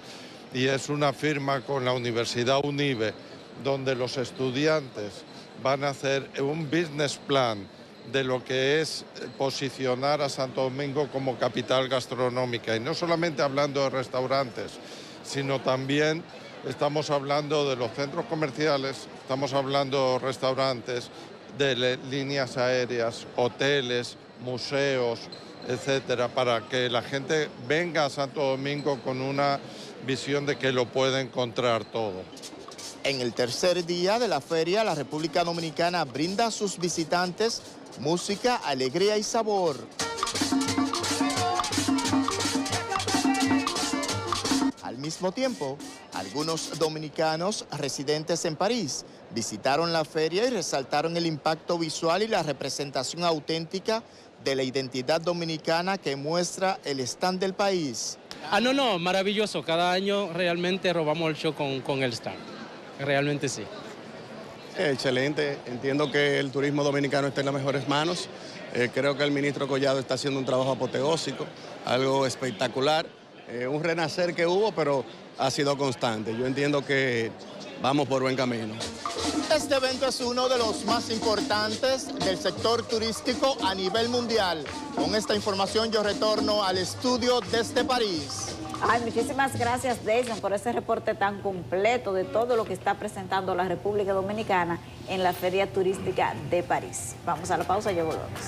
Y es una firma con la Universidad UNIBE, donde los estudiantes van a hacer un business plan de lo que es posicionar a Santo Domingo como capital gastronómica. Y no solamente hablando de restaurantes, sino también estamos hablando de los centros comerciales, estamos hablando de restaurantes, de líneas aéreas, hoteles, museos, etcétera, para que la gente venga a Santo Domingo con una visión de que lo puede encontrar todo. En el tercer día de la feria, la República Dominicana brinda a sus visitantes música, alegría y sabor. Al mismo tiempo, algunos dominicanos residentes en París visitaron la feria y resaltaron el impacto visual y la representación auténtica de la identidad dominicana que muestra el stand del país. No, maravilloso. Cada año realmente robamos el show con el stand. Realmente sí. Excelente. Entiendo que el turismo dominicano está en las mejores manos. Creo que el ministro Collado está haciendo un trabajo apoteósico, algo espectacular. Un renacer que hubo, pero ha sido constante. Yo entiendo que vamos por buen camino. Este evento es uno de los más importantes del sector turístico a nivel mundial. Con esta información yo retorno al estudio desde París. Ay, muchísimas gracias, Deison, por ese reporte tan completo de todo lo que está presentando la República Dominicana en la Feria Turística de París. Vamos a la pausa y ya volvemos.